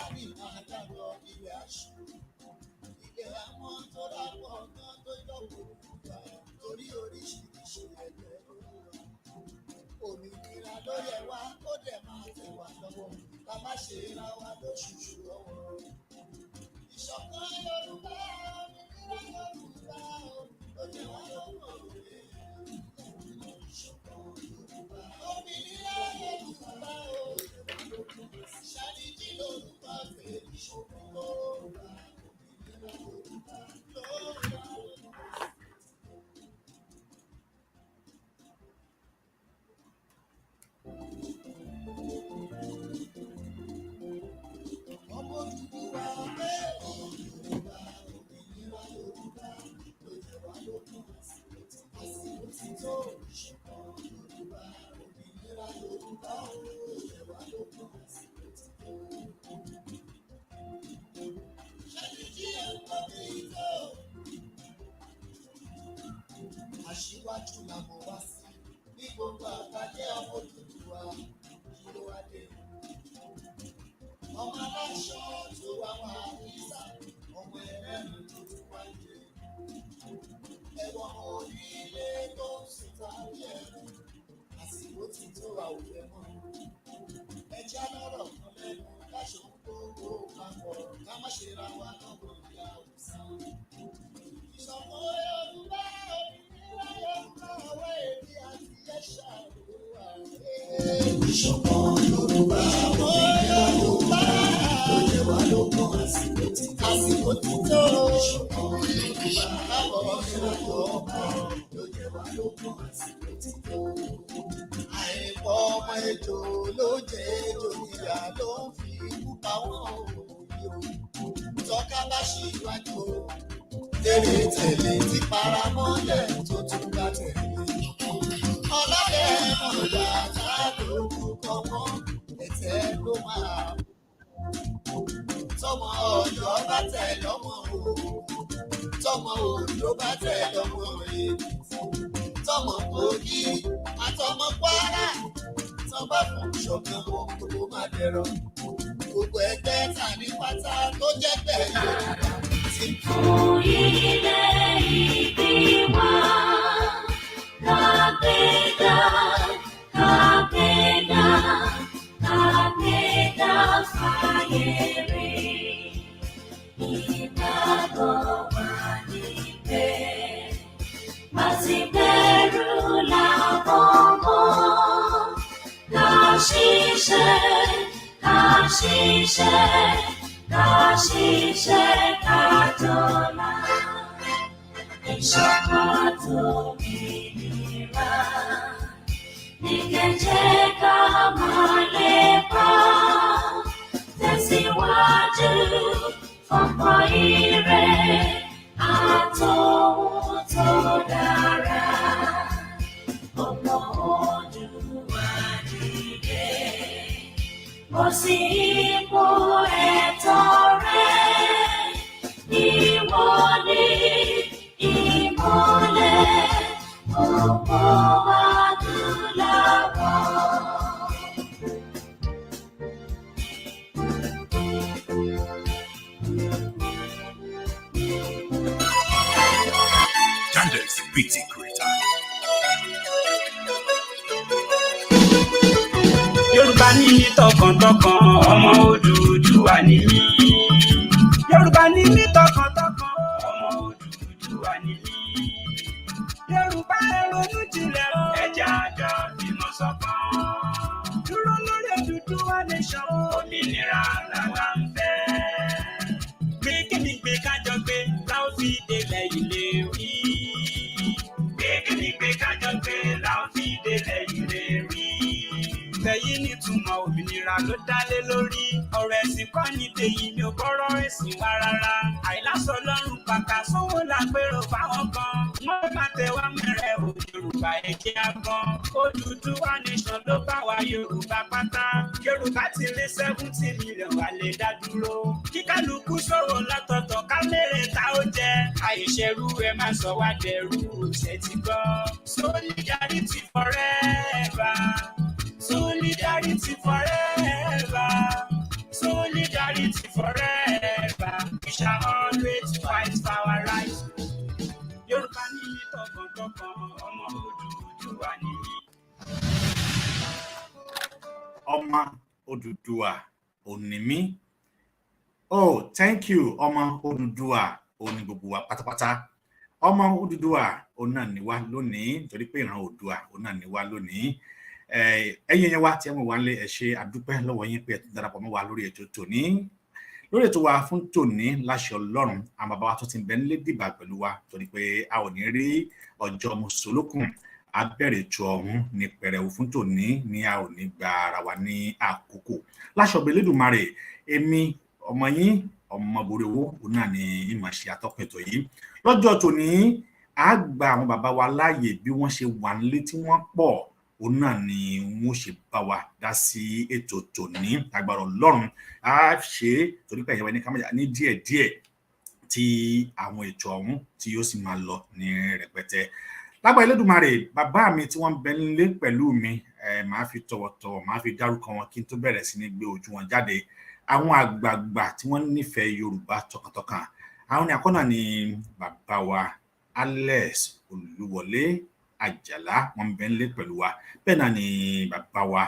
bá ní máa dàgbọ́ ilé aṣọ. Ilé àwọn tó dàpọ̀ kan tó jọ̀wọ́ òkúta torí oríṣiríṣi ẹgbẹ́ olúwa. Òmìnira ló yẹ wá ó dẹ̀ máa tẹ̀ wá lọ́wọ́ ká má ṣe ra wa lóṣooṣù lọ́wọ́. Ìṣọ̀kan Yorùbá òmìnira Yorùbá ó jẹ́ wá lọ́wọ́ òwe. Ìṣọ̀kan Yorùbá òmìnira Yorùbá ó ṣàdíjì lórúkọ pé ìṣọ̀kan Yorùbá òmìnira Yorùbá lọ́wọ́. Ọmọ Yorùbá pé Yorùbá òmìnira Yorùbá ló jẹ́ wá lógún àsìkò tí tó ìṣọ̀kan Yorùbá òmìnira Yorùbá ló jẹ́ wá lógún àsìkò tí tó. Ṣàdíjì ẹ̀kọ́ mi tó. Aṣíwájú làwọn wá sí ní gbogbo àgbájẹ́ ọmọ Yorùbá kí ló wá dé. Ọmọ aláṣọ tó wá wá nísà, ọmọ ẹlẹ́rìí tó tún wáyé. Ẹ̀wọ̀n onílé tó ń sùta yẹ̀rù, àsìkò tí tó wà ò fẹ́ mọ́. Ẹja lọ́rọ̀ kan lẹ́nu láṣọ gbogbo papọ̀, ká má ṣe ra wa lọ́gbọ̀n ìyá òsán. Ìṣọ̀kan Yorùbá òmìnira Yorùbá ọwọ́ èdè àti ẹ̀ṣà òwúwà. Ìṣọ̀kan Yorùbá òmìnira Yorùbá ló jẹ́ wá lógún àsìkò tí tó. Ìṣọ̀kan Yorùbá òmìnira Yorùbá ló jẹ́ wá lógún àsìkò tí tó. Àìpọ̀ ọmọ ejò ló jẹ́ ejò níyà ló ń fi ikú pa wọ́n òye o. Tọ́ka bá ṣe iwájú o. Tèrè tẹ̀lé ti paramọ́lẹ̀ tó tún bá tẹ̀lé. Ọlọ́dẹ ọ̀dà tá lórúkọ wọn ẹ̀tẹ́ ló máa. Tọmọ Ọ̀yọ́ bá tẹ̀ lọ́mọ o. Tọmọ Oǹdó bá tẹ̀ lọ́mọ Èkìtì. Tọmọ Kogi àtọmọ Kwara. Tọ́ba fún ìṣọ̀kan wọn kò má dẹ̀rọ̀. Gbogbo ẹgbẹ́ ta ní pátá tó jẹ́ bẹ́ẹ̀ Yorùbá. Ilé ìbí wa, kàgbéga, kàgbéga, kàgbéga fàyèrè. Ìgbàgbọ́ wa ní pé má ti bẹ̀rù làwọn mọ́. Ká ṣiṣẹ́, ká ṣiṣẹ́. Ká ṣiṣẹ́ ká dọ́là, ìṣọ̀kan t'òmìnira, ní kẹ́jẹ́ ká máa lépa, tẹ̀síwájú fọ́pọ̀ ire àtòhun tó dára. Ọmọ Oòduà dìde, bọ́ sí ipò ẹ̀tọ́ rẹ̀, ìwọ ni ìmọ́lẹ̀ gbogbo adúláwọ̀. Candace Beauty Creator. Yorùbá ní mí tọkàntọkàn, ọmọ Odùduwà ní mí. Yorùbá ní mí tọkàntọkàn, ọmọ Odùduwà ní mí. Yorùbá ẹ ronú jinlẹ̀ o, ẹ jẹ́ a jọ fìmọ̀ ṣọ̀kan. Dúró lórí Odùduwà nation, òmìnira làwa ń fẹ́. Gbé kíni gbé kájọ gbé, láò fi délẹ̀ ilé rí. Gbé kíni gbé kájọ gbé, láò fi délẹ̀ ilé rí. Fẹ̀yìn nítumọ̀ òmìnira ló dálé lórí. Ọ̀rọ̀ ẹ̀sìn kọ́ ní tèyí mi ò bọ́rọ̀ ẹ̀sìn wá rárá. Àìlásọ lọ́rùn pàkà sówó lágbèrò fáwọn kan. Wọ́n má tẹ wá mẹ́rẹ̀ ò Yorùbá ẹ̀jẹ̀ àgbọn. Odùduwà nation ló bá wa Yorùbá pátá. Yorùbá ti lé 70 million wà lè dá dúró. Kí kálukú ṣòro lọ́tọ̀ọ̀tọ̀ ká mèrè tá ó jẹ. Àìṣerú ẹ má sọ wá dẹrú ṣe ti gbọ́. Solidarity forever. Solidarity forever. Solidarity forever. We shall always fight for our rights. Yorùbá ní mí tọkàntọkàn, ọmọ Odùduwà ní mí. Ọmọ Odùduwà òní mí. Oh, thank you, ọmọ Odùduwà òní gbogbo wa pátápátá. Ọmọ Odùduwà òun náà ni wá lónìí, torí pé ìran Oòduà òun náà ni wá lónìí. Ẹ̀yin yẹn wá tí ẹ mọ̀ wá nílé, ẹ ṣé àdúpẹ́ lọ́wọ́ yín pé ẹ tún darapọ̀ mọ́ wa lórí ètò tòní. Lórí ètò wa fún tòní láṣẹ Ọlọ́run, àwọn bàbá wa tó ti ń bẹ nílé dìbà pẹ̀lú wa, torí pé a ò ní rí ọjọ́ mùsùlùkùn. A bẹ̀rẹ̀ ètò ọ̀hún ní pẹ̀rẹ̀wò fún tòní, ní a ò ní gba ara wa ní àkókò. Láṣẹ ọba Elédùmarè, èmi ọmọ yín, ọmọ Boríowó, òun náà ni ìmọ̀ ṣe atọ́kùn ètò yìí. Lọ́jọ́ tòní, a gba àwọn bàbá wa láàyè bí wọ́n ṣe wà nílé tí wọ́n pọ̀, òun náà ni wọ́n ṣe bá wa dá sí ètò tòní. Agbára Ọlọ́run á ṣe, torí pé ẹ̀yẹ́wẹ́ ní kámẹ́jà ní díẹ̀díẹ̀ tí àwọn ètò ọ̀hún tí yóò sì máa lọ ní rẹpẹtẹ. Lágbára Elédùmarè, bàbá mi tí wọ́n ń bẹ nílé pẹ̀lú mi, màá fi tọ̀wọ̀tọ̀wọ̀ máa fi dárúkọ wọn kí n tó bẹ̀rẹ̀ sí ní gbé ojú wọn jáde. Àwọn àgbààgbà tí wọ́n nífẹ̀ẹ́ Yorùbá tọkàntọkàn. Àwọn ní àkọ́nà ni bàbá wa Alex Olúwọlé Àjàlá, wọ́n ń bẹ nílé pẹ̀lú wa. Bẹ́ẹ̀ náà ni bàbá wa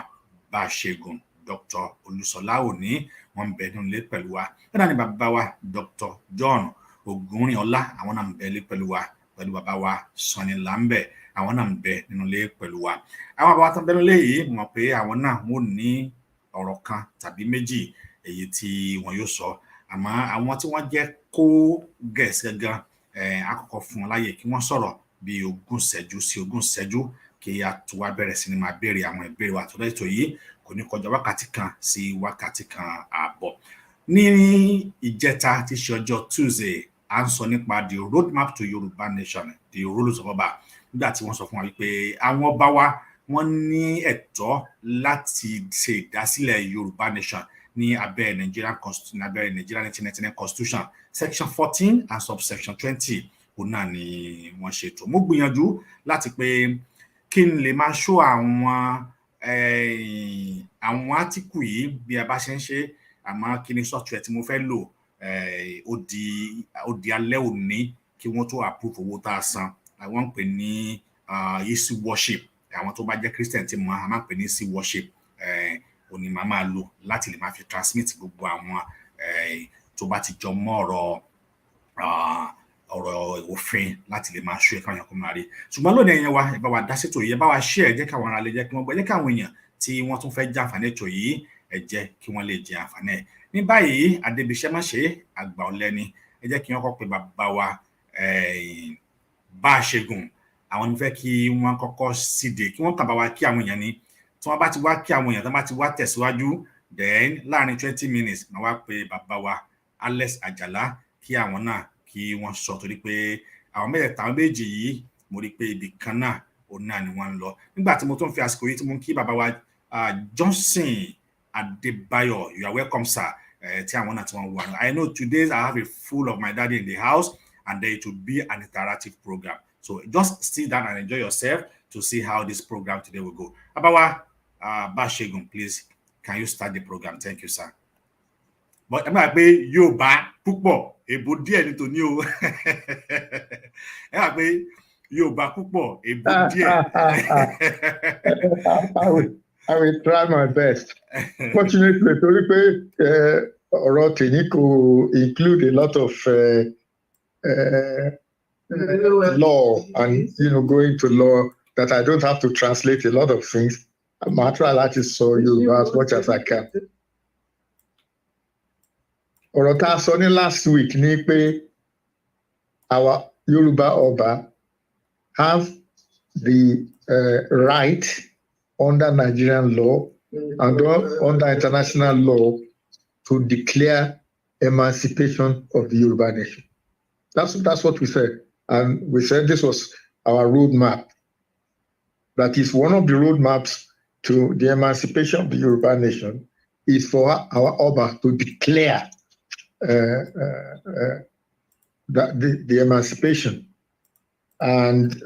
Báṣẹ́gun Dr. Olúṣọlá Òní, wọ́n ń bẹ nílé pẹ̀lú wa. Bẹ́ẹ̀ náà ni bàbá wa Dr. John Ògúnrìnọlá, àwọn náà ń bẹ nílé pẹ̀lú wa. Pẹ̀lú bàbá wa Sọni Lámbẹ̀, àwọn náà ń bẹ nínú ilé pẹ̀lú wa. Àwọn bàbá wa tó ń bẹ nínú ilé yìí mọ̀ pé àwọn náà wọ́n ní ọ̀rọ̀ kan tàbí méjì èyí tí wọ́n yóò sọ. Àmọ́ àwọn tí wọ́n jẹ́ kó gẹ̀ẹ́sì gangan, àkọ́kọ́ fún wọn láyè kí wọ́n sọ̀rọ̀ bí 20 ìṣẹ́jú sí 20 ìṣẹ́jú kí a tó wá bẹ̀rẹ̀ sí ni máa béèrè àwọn ìbéèrè wa. Torí ètò yìí kò ní kọjá wákàtí kan sí wákàtí kan ààbọ̀. Ní ìjẹta tí ṣe ọjọ́ Tuesday, à ń sọ nípa the roadmap to Yoruba nation, the rules of Ọba. Nígbà tí wọ́n sọ fún wa wípé àwọn ọba wa wọ́n ní ẹ̀tọ́ láti ṣe ìdásílẹ̀ Yoruba nation ní abẹ́ Nigerian Constitution, ní abẹ́ Nigerian 1999 Constitution, Section 14 and subsection 20. Òun náà ni wọ́n ṣètò. Mo gbìyànjú láti pé kí n lè máa ṣó àwọn átíkù yìí bí a bá ṣe ń ṣe, àmọ́ kí ni software tí mo fẹ́ lò, ó di alẹ́ òní kí wọ́n tó approve owó tá a san. Wọ́n ń pè ní easy worship. Àwọn tó bá jẹ́ Christian tí mo máa ń pè ní easy worship, òní màá máa lò láti lè máa fi transmit gbogbo àwọn tó bá ti jọ mọ́ ọ̀rọ̀ òfin láti lè máa ṣó ẹ̀ka èèyàn kó máa rí. Ṣùgbọ́n lónìí ẹ̀yẹn wa, ẹ bá wa dá sétò yìí, ẹ bá wa share, jẹ́ káwọn ará lè jẹ́ kí wọ́n gbọ́, jẹ́ káwọn èèyàn tí wọ́n tún fẹ́ jẹ àǹfààní ètò yìí, ẹ jẹ́ kí wọ́n lè jẹ àǹfààní ẹ̀. Ní báyìí, Adébíṣẹ́ má ṣe àgbà ọ̀lẹ́ni, ẹ jẹ́ kí wọ́n kọ́kọ́ pe bàbá wa Báṣẹ́gun. Àwọn ní fẹ́ kí wọ́n kọ́kọ́ síde, kí wọ́n kàn bá wa kí àwọn èèyàn ní. Tí wọ́n bá ti wá kí àwọn èèyàn, tí wọ́n bá ti wá tẹ̀síwájú, then láàrin 20 minutes màá wá pe bàbá wa Alex Àjàlá kí àwọn náà kí wọ́n sọ, torí pé àwọn mẹ́tẹ̀ẹ̀ta àwọn méjì yìí mo rí pé ibì kan náà òun náà ni wọ́n ń lọ. Nígbà tí mo tún fi àsìkò yìí tí mo ń kí bàbá wa Johnson Adébáyọ̀, you are welcome sir. Tí àwọn náà tí wọ́n wà. I know today I have a full of my daddy in the house, and then it will be an interactive program. So just sit down and enjoy yourself to see how this program today will go. Bàbá wa Báṣẹ́gun, please, can you start the program? Thank you, sir. But ẹ máa pé Yorùbá púpọ̀, èbó díẹ̀ ní tòní o. Ẹ máa pé Yorùbá púpọ̀, èbó díẹ̀. I will try my best. Fortunately, torí pé ọ̀rọ̀ tèmi kò include a lot of law and going to law that I don't have to translate a lot of things. I'm trying to sọ Yorùbá as much as I can. Ọ̀rọ̀ tá a sọ ní last week ni pé our Yoruba Ọba have the right under Nigerian law and under international law to declare emancipation of the Yoruba nation. That's what we said. And we said this was our roadmap. That is one of the roadmaps to the emancipation of the Yoruba nation is for our Oba to declare the emancipation. And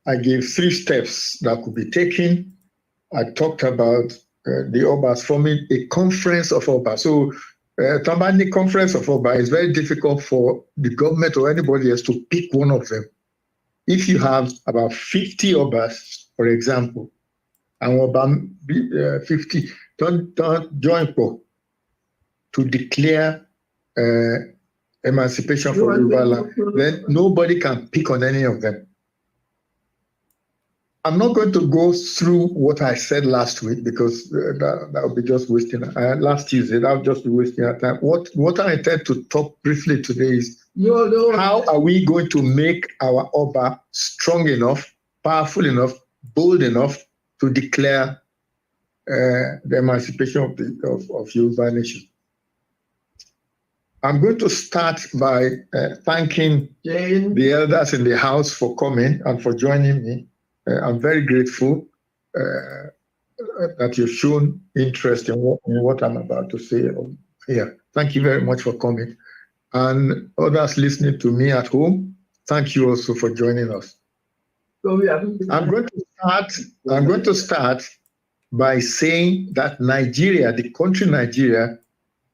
I gave 3 steps that could be taken. I talked about the Oba'S, forming a conference of Oba'S. So, Tambani conference of Oba'S is very difficult for the government or anybody else to pick one of them. If you have about 50 Oba'S, for example, and Oba 50 don't join to declare emancipation for Yoruba land, then nobody can pick on any of them. I'm not going to go through what I said last week because that would be just wasting last Tuesday. That would just be wasting our time. What I intend to talk briefly today is how are we going to make our Oba strong enough, powerful enough, bold enough to declare the emancipation of Yoruba nation. I'm going to start by thanking the elders in the house for coming and for joining me. I'm very grateful that you've shown interest in what I'm about to say here. Thank you very much for coming. And others listening to me at home, thank you also for joining us. I'm going to start by saying that Nigeria, the country Nigeria,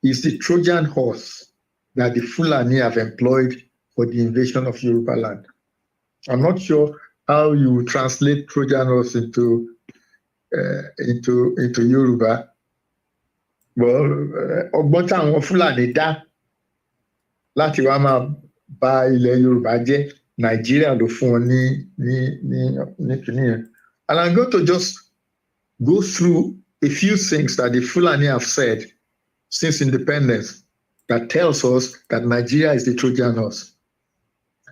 is the Trojan horse that the Fulani have employed for the invasion of Yoruba land. I'm not sure how you translate Trojan horse into Yoruba. Well, ọgbọ́n táwọn Fúlàní dá láti wá máa bà ilẹ̀ Yorùbá jẹ́, Nàìjíríà ló fún wọn ní kìíní yẹn. And I'm going to just go through a few things that the Fulani have said since independence that tells us that Nigeria is the Trojan horse.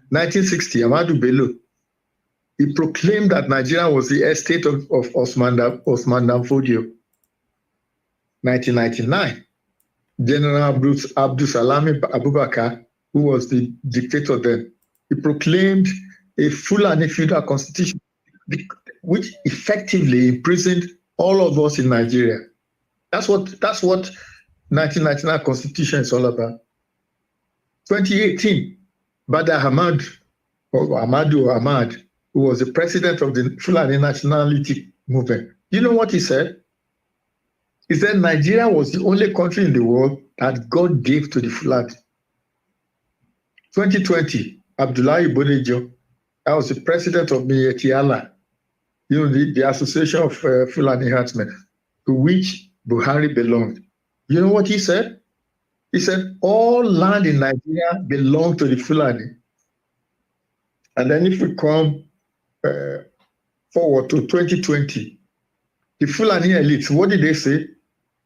1960, Ahmadu Bello, he proclaimed that Nigeria was the estate of Osman Dan Fodio. 1999, General Abdul Salami Abubakar, who was the dictator then, he proclaimed a Fulani feudal constitution, which effectively imprisoned all of us in Nigeria. That's what 1999 Constitution is all about. 2018, Badr Ahmad, who was the president of the Fulani Nationality Movement. You know what he said? He said Nigeria was the only country in the world that God gave to the Fulani. 2020, Abdullahi Bodejo, that was the president of Miyetti Allah, the Association of Fulani Herdsmen, to which Buhari belonged. You know what he said? He said all land in Nigeria belonged to the Fulani. And then if we come forward to 2020, the Fulani elites, what did they say?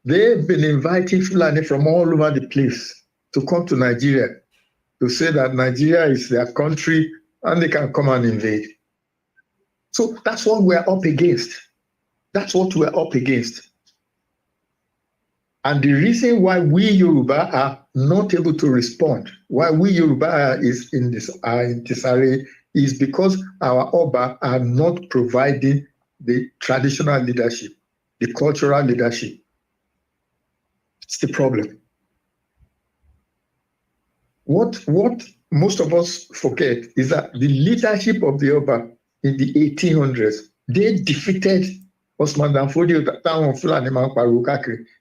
They've been inviting Fulani from all over the place to come to Nigeria to say that Nigeria is their country and they can come and invade. So that's what we're up against. That's what we're up against. And the reason why we Yoruba are not able to respond, why we Yoruba are in disarray, is because our Oba are not providing the traditional leadership, the cultural leadership. It's the problem. What most of us forget is that the leadership of the Oba in the 1800s, they defeated Osman Dan Fodio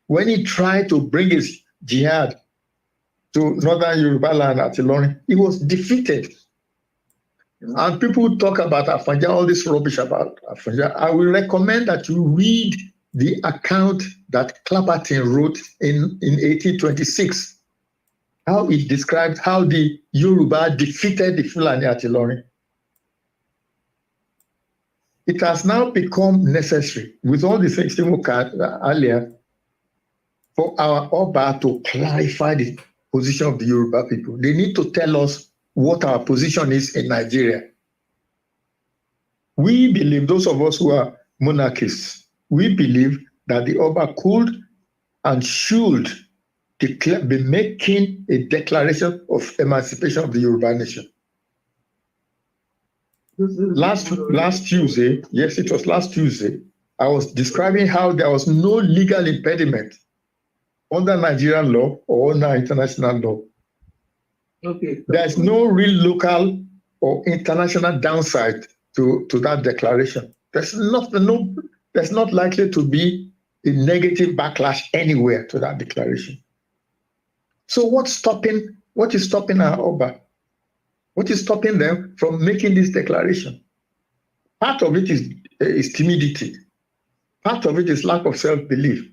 when he tried to bring his jihad to northern Yoruba land at Imoran. He was defeated. And people talk about Afanja, all this rubbish about Afanja. I will recommend that you read the account that Clapperton wrote in 1826, how it describes how the Yoruba defeated the Fulani at Imoran. It has now become necessary, with all the things we had earlier, for our Oba to clarify the position of the Yoruba people. They need to tell us what our position is in Nigeria. We believe, those of us who are monarchists, we believe that the Oba could and should be making a declaration of emancipation of the Yoruba nation. Last Tuesday, yes, it was last Tuesday, I was describing how there was no legal impediment under Nigerian law or under international law. Okay. There's no real local or international downside to that declaration. There's not likely to be a negative backlash anywhere to that declaration. So what is stopping our Oba? What is stopping them from making this declaration? Part of it is timidity. Part of it is lack of self-belief.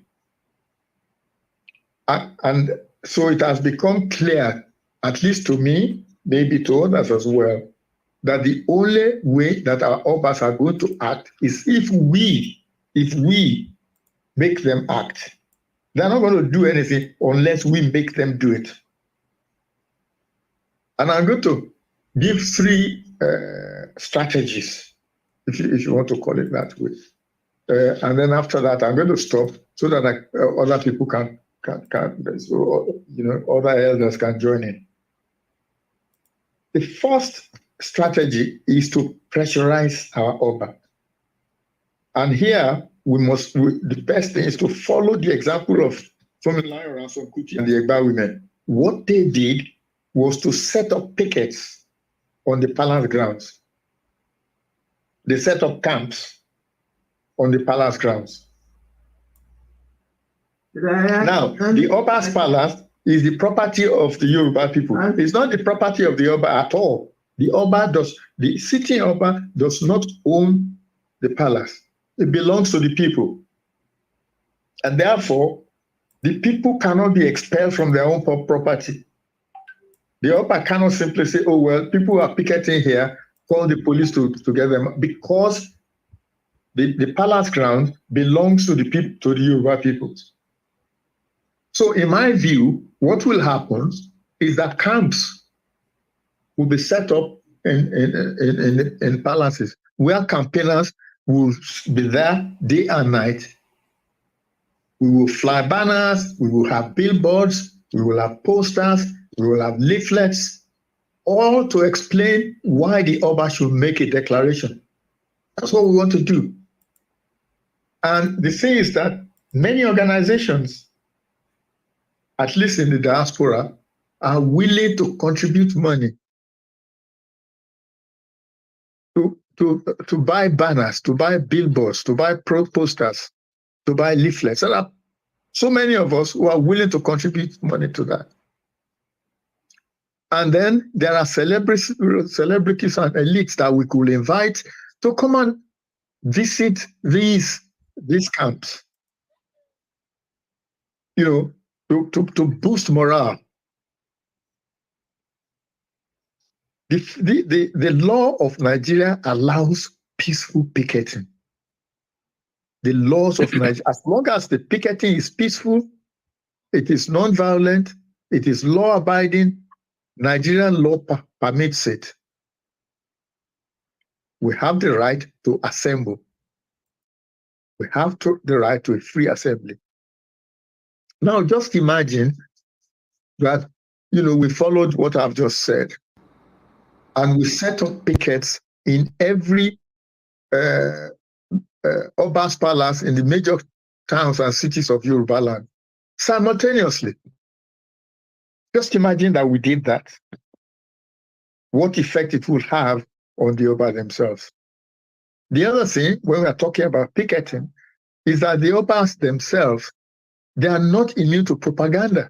And so it has become clear, at least to me, maybe to others as well, that the only way that our Obas are going to act is if we make them act. They're not going to do anything unless we make them do it. And I'm going to give 3 strategies, if you want to call it that way. And then after that, I'm going to stop so that other people can so, other elders can join in. The first strategy is to pressurize our Oba. And here, the best thing is to follow the example of Imoran and the Agba women. What they did was to set up pickets on the palace grounds. They set up camps on the palace grounds. Now, the Oba's palace is the property of the Yoruba people. It's not the property of the Oba at all. The sitting Oba does not own the palace. It belongs to the people. And therefore, the people cannot be expelled from their own property. The Oba cannot simply say, oh, well, people are picketing here, call the police to get them, because the palace ground belongs to the Yoruba people. So in my view, what will happen is that camps will be set up in palaces where campaigners will be there day and night. We will fly banners, we will have billboards, we will have posters, we will have leaflets, all to explain why the Oba should make a declaration. That's what we want to do. And the thing is that many organizations, at least in the diaspora, are willing to contribute money to buy banners, to buy billboards, to buy posters, to buy leaflets. There are so many of us who are willing to contribute money to that. And then there are celebrities and elites that we could invite to come and visit these camps, to boost morale. The law of Nigeria allows peaceful picketing. The laws of Nigeria, as long as the picketing is peaceful, it is non-violent, it is law-abiding, Nigerian law permits it. We have the right to assemble. We have the right to a free assembly. Now, just imagine that, we followed what I've just said, and we set up pickets in every Oba'S palace in the major towns and cities of Yoruba land simultaneously. Just imagine that we did that. What effect it would have on the Oba themselves. The other thing, when we are talking about picketing, is that the Obas themselves, they are not immune to propaganda.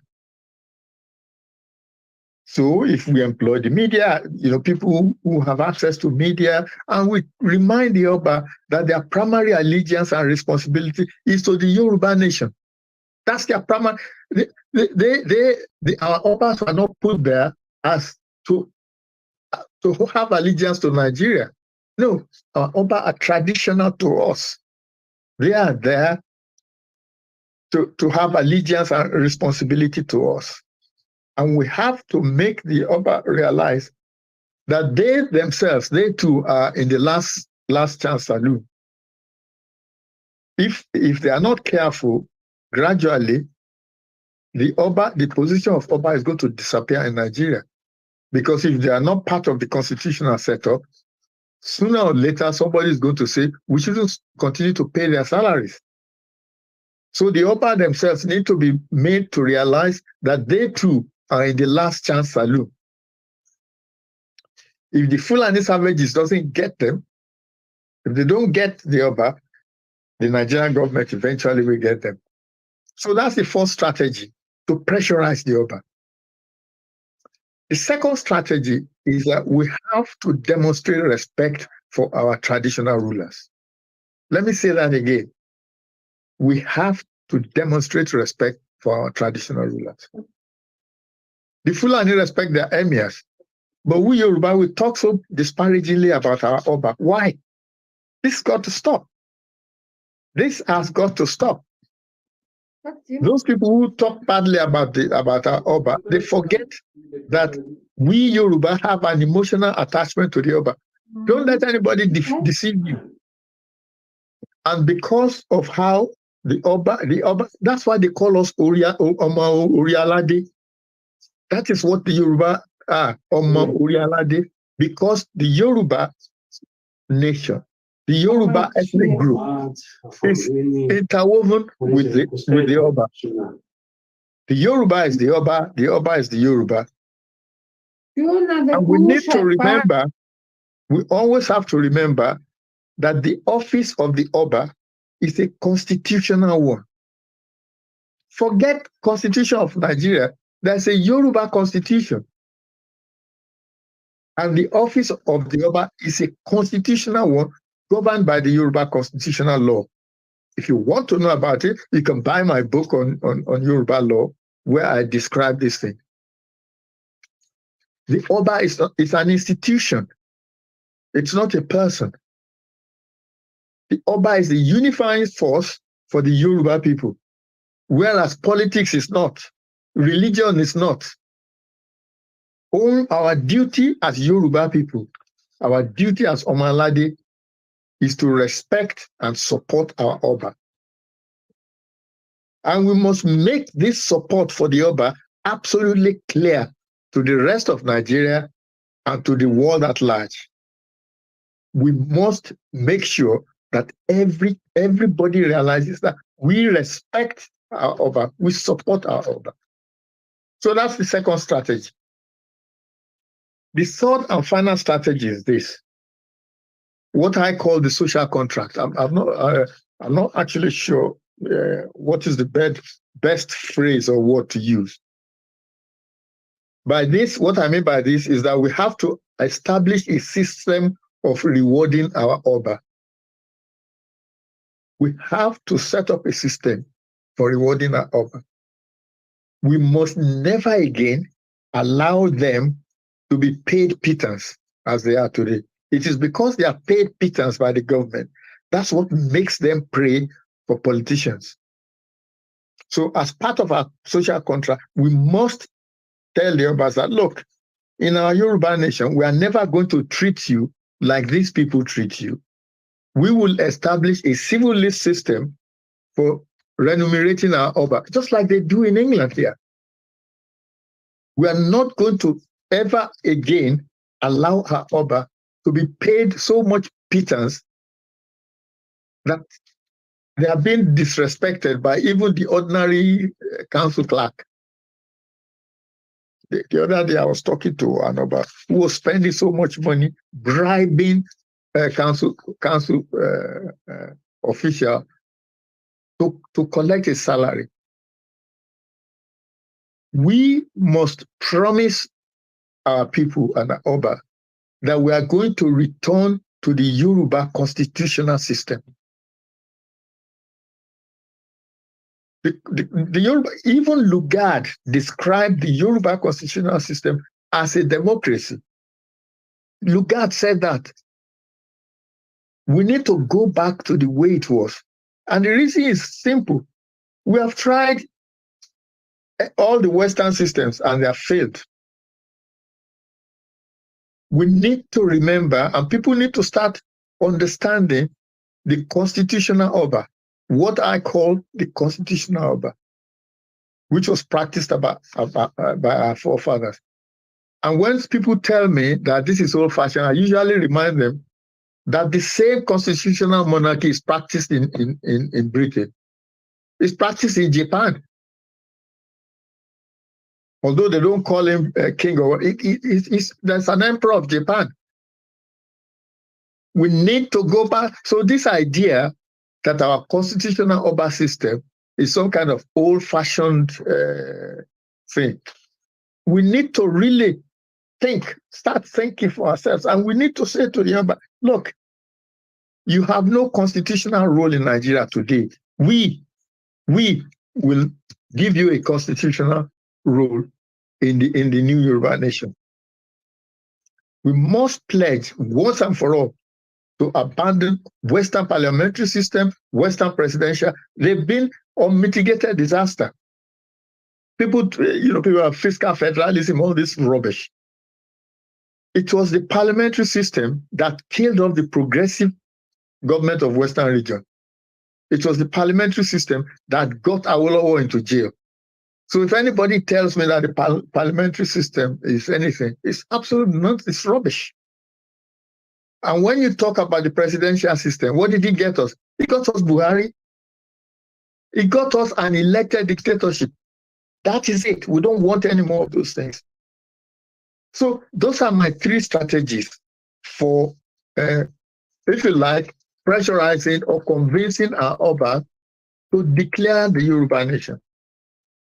So if we employ the media, people who have access to media, and we remind the Oba that their primary allegiance and responsibility is to the Yoruba nation. That's their primary. Our Obas are not put there as to have allegiance to Nigeria. No, our Oba are traditional to us. They are there to have allegiance and responsibility to us. And we have to make the Oba realize that they themselves, they too are in the last chance saloon. If they are not careful, gradually, the position of Oba is going to disappear in Nigeria. Because if they are not part of the constitutional setup, sooner or later, somebody is going to say, we shouldn't continue to pay their salaries. So the Oba themselves need to be made to realize that they too are in the last chance saloon. If the Fulani savages doesn't get them, if they don't get the Oba, The Nigerian government eventually will get them. So that's the first strategy, to pressurize the Oba. The second strategy is that we have to demonstrate respect for our traditional rulers. Let me say that again. We have to demonstrate respect for our traditional rulers. The Fulani respect their emirs, but we Yoruba, we talk so disparagingly about our Oba. Why? This has got to stop. This has got to stop. Those people who talk badly about our Oba, they forget that we Yoruba have an emotional attachment to the Oba. Don't let anybody deceive you. And because of how the Oba, that's why they call us Orialade. That is what the Yoruba are, Orialade, because the Yoruba nation, the Yoruba ethnic group is interwoven with the Oba. The Yoruba is the Oba is the Yoruba. And we need to remember, we always have to remember that the office of the Oba is a constitutional one. Forget Constitution of Nigeria. There's a Yoruba constitution. And the office of the Oba is a constitutional one governed by the Yoruba constitutional law. If you want to know about it, you can buy my book on Yoruba law, where I describe this thing. The Oba is an institution. It's not a person. The Oba is the unifying force for the Yoruba people, whereas politics is not, religion is not. Our duty as Yoruba people, our duty as Omalade, is to respect and support our Oba. And we must make this support for the Oba absolutely clear to the rest of Nigeria and to the world at large. We must make sure that everybody realizes that we respect our Oba, we support our Oba. So that's the second strategy. The third and final strategy is this, what I call the social contract. I'm not actually sure what is the best phrase or word to use. By this, what I mean by this is that we have to establish a system of rewarding our Oba. We have to set up a system for rewarding our Oba. We must never again allow them to be paid pittance as they are today. It is because they are paid pittance by the government. That's what makes them prey for politicians. So as part of our social contract, we must tell the Obas that, look, in our Yoruba nation, we are never going to treat you like these people treat you. We will establish a civil list system for remunerating our Oba, just like they do in England here. We are not going to ever again allow our Oba to be paid so much pittance that they are being disrespected by even the ordinary council clerk. The other day I was talking to an Oba who was spending so much money bribing council official to collect his salary. We must promise our people and our Oba that we are going to return to the Yoruba constitutional system. The Yoruba, even Lugard described the Yoruba constitutional system as a democracy. Lugard said that we need to go back to the way it was. And the reason is simple. We have tried all the Western systems and they have failed. We need to remember, and people need to start understanding the constitutional Oba, what I call the constitutional Oba, which was practiced by our forefathers. And when people tell me that this is old-fashioned, I usually remind them that the same constitutional monarchy is practiced in Britain. It's practiced in Japan. Although they don't call him king, or there's an emperor of Japan. We need to go back. So this idea that our constitutional Oba system is some kind of old-fashioned thing. We need to really start thinking for ourselves, and we need to say to the Oba, look, you have no constitutional role in Nigeria today. We will give you a constitutional role in the new Yoruba nation. We must pledge once and for all to abandon Western parliamentary system, Western presidential. They've been unmitigated disaster. People have fiscal federalism, all this rubbish. It was the parliamentary system that killed off the progressive government of Western region. It was the parliamentary system that got Awolowo into jail. So if anybody tells me that the parliamentary system is anything, it's absolutely not, it's rubbish. And when you talk about the presidential system, what did he get us? He got us Buhari. He got us an elected dictatorship. That is it. We don't want any more of those things. So those are my three strategies for, if you like, pressurizing or convincing our Oba to declare the Yoruba nation.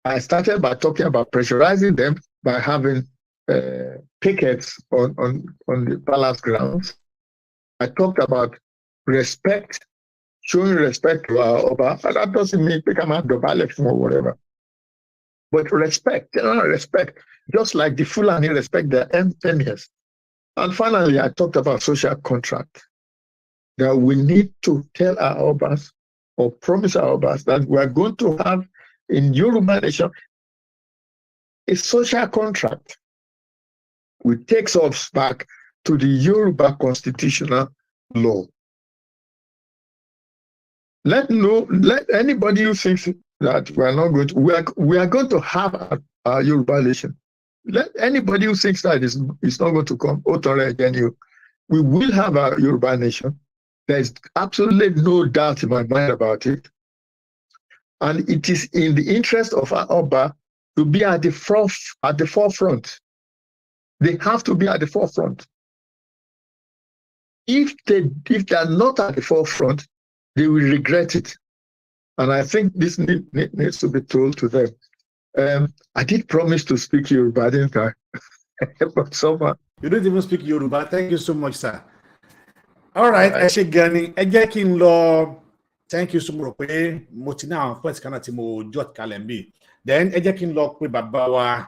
I started by talking about pressurizing them by having pickets on the palace grounds. I talked about respect, showing respect to our Oba. And that doesn't mean become a Dobale or whatever. But respect, general respect, just like the Fulani respect their emirs. And finally, I talked about social contract, that we need to tell our Obas or promise our Obas that we are going to have in Yoruba nation a social contract which takes us back to the Yoruba constitutional law. Let anybody who thinks that we are not going to, we are going to have a Yoruba nation. Let anybody who thinks that it's not going to come, we will have a Yoruba nation. There is absolutely no doubt in my mind about it. And it is in the interest of our Oba to be at the forefront. They have to be at the forefront. If they are not at the forefront, they will regret it. And I think this needs to be told to them. I did promise to speak Yoruba, didn't I? But somehow. You don't even speak Yoruba. Thank you so much, sir. All right, ẹ ṣé gan ni. Ẹ jẹ́ kí n lọ. Thank you so much. Pé mo ti ní àwọn points kan náà tí mo jot kalẹ̀ ń bì. Then ẹ jẹ́ kí n lọ pé bàbá wa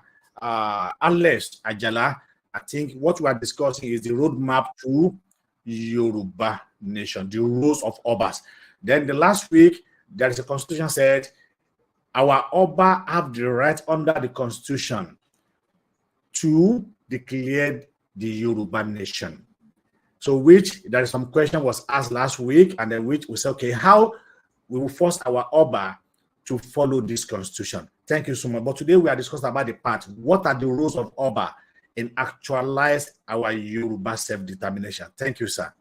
Alex Ajala. I think what we are discussing is the roadmap to Yoruba nation, the rules of Obas. Then the last week, there is a constitution said our Oba have the right under the constitution to declare the Yoruba nation. So which there is some question was asked last week, and then which we said, okay, how we will force our Oba to follow this constitution. Thank you so much. But today we are discussing about the part. What are the rules of Oba in actualize our Yoruba self-determination? Thank you, sir.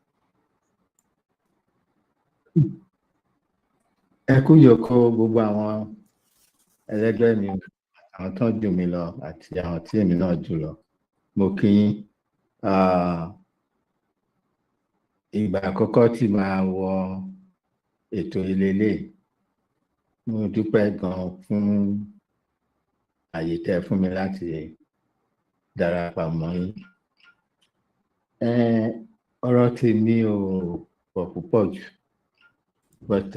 Ẹ kú yòókù gbogbo àwọn ẹlẹgbẹ́ mi, àwọn tó jù mí lọ àti àwọn tí èmi náà jù lọ. Mo kí yín. Ìgbà àkọ́kọ́ tí màá wọ ètò ìlélẹ̀. Mo dúpẹ́ gan fún àyè tẹ́ fún mi láti darapọ̀ mọ́ yín. Ọ̀rọ̀ tèmi ò pọ̀ púpọ̀ jù. But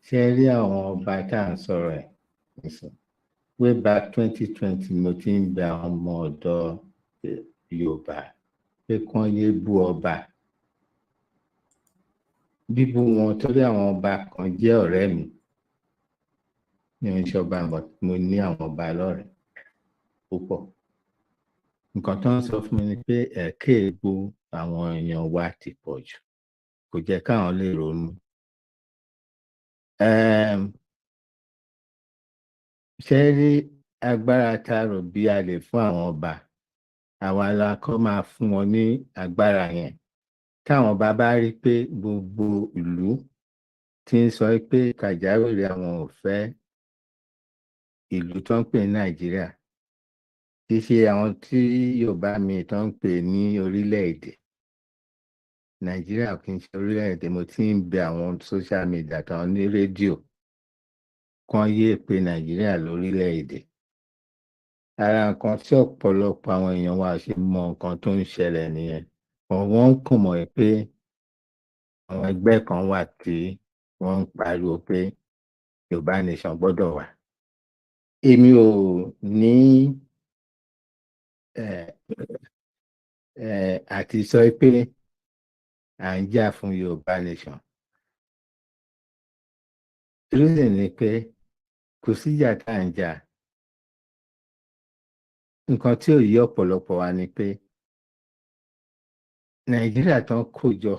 ṣe rí àwọn ọba tá à ń sọ̀rọ̀ ẹ̀. Way back 2020 mo ti ń bẹ àwọn ọmọ ọ̀dọ́ Yorùbá pé kán yé bú ọba. Bíbú wọn torí àwọn ọba kan jẹ́ ọ̀rẹ́ mi. Mi ò ń ṣọba, but mo ní àwọn ọba lọ́rẹ̀ẹ́ púpọ̀. Nǹkan tó ń sọ fún mi ni pé ẹ̀kẹ́ ègbó àwọn èèyàn wa ti pọ̀ jù. Kò jẹ́ káwọn lè ronú. Ṣé rí agbára tá rò bí a lè fún àwọn ọba, àwa la kọ́ máa fún wọn ní agbára yẹn. Táwọn ọba bá rí pé gbogbo ìlú ti ń sọ pé Kàjáwìrì àwọn ò fẹ́ ìlú tó ń pè ní Nàìjíríà, kì í ṣe àwọn tí Yorùbá mi tó ń pè ní orílẹ̀-èdè. Nàìjíríà kì í ṣe orílẹ̀-èdè. Mo ti ń bẹ àwọn social media àtàwọn ní rédíò kan yéé pe Nàìjíríà lórílẹ̀-èdè. Ara nǹkan tí ọ̀pọ̀lọpọ̀ àwọn èèyàn wa ṣe mọ nǹkan tó ń ṣẹlẹ̀ nìyẹn. Wọ́n ń kàn mọ̀ pé àwọn ẹgbẹ́ kan wà tí wọ́n ń pariwo pé Yorùbá nation gbọ́dọ̀ wà. Èmi ò ní àti sọ pé à ń jà fún Yorùbá nation. Reason ni pé kò síjà tá à ń jà. Nǹkan tí ò yí ọ̀pọ̀lọpọ̀ wa ni pé Nàìjíríà tán kó jọ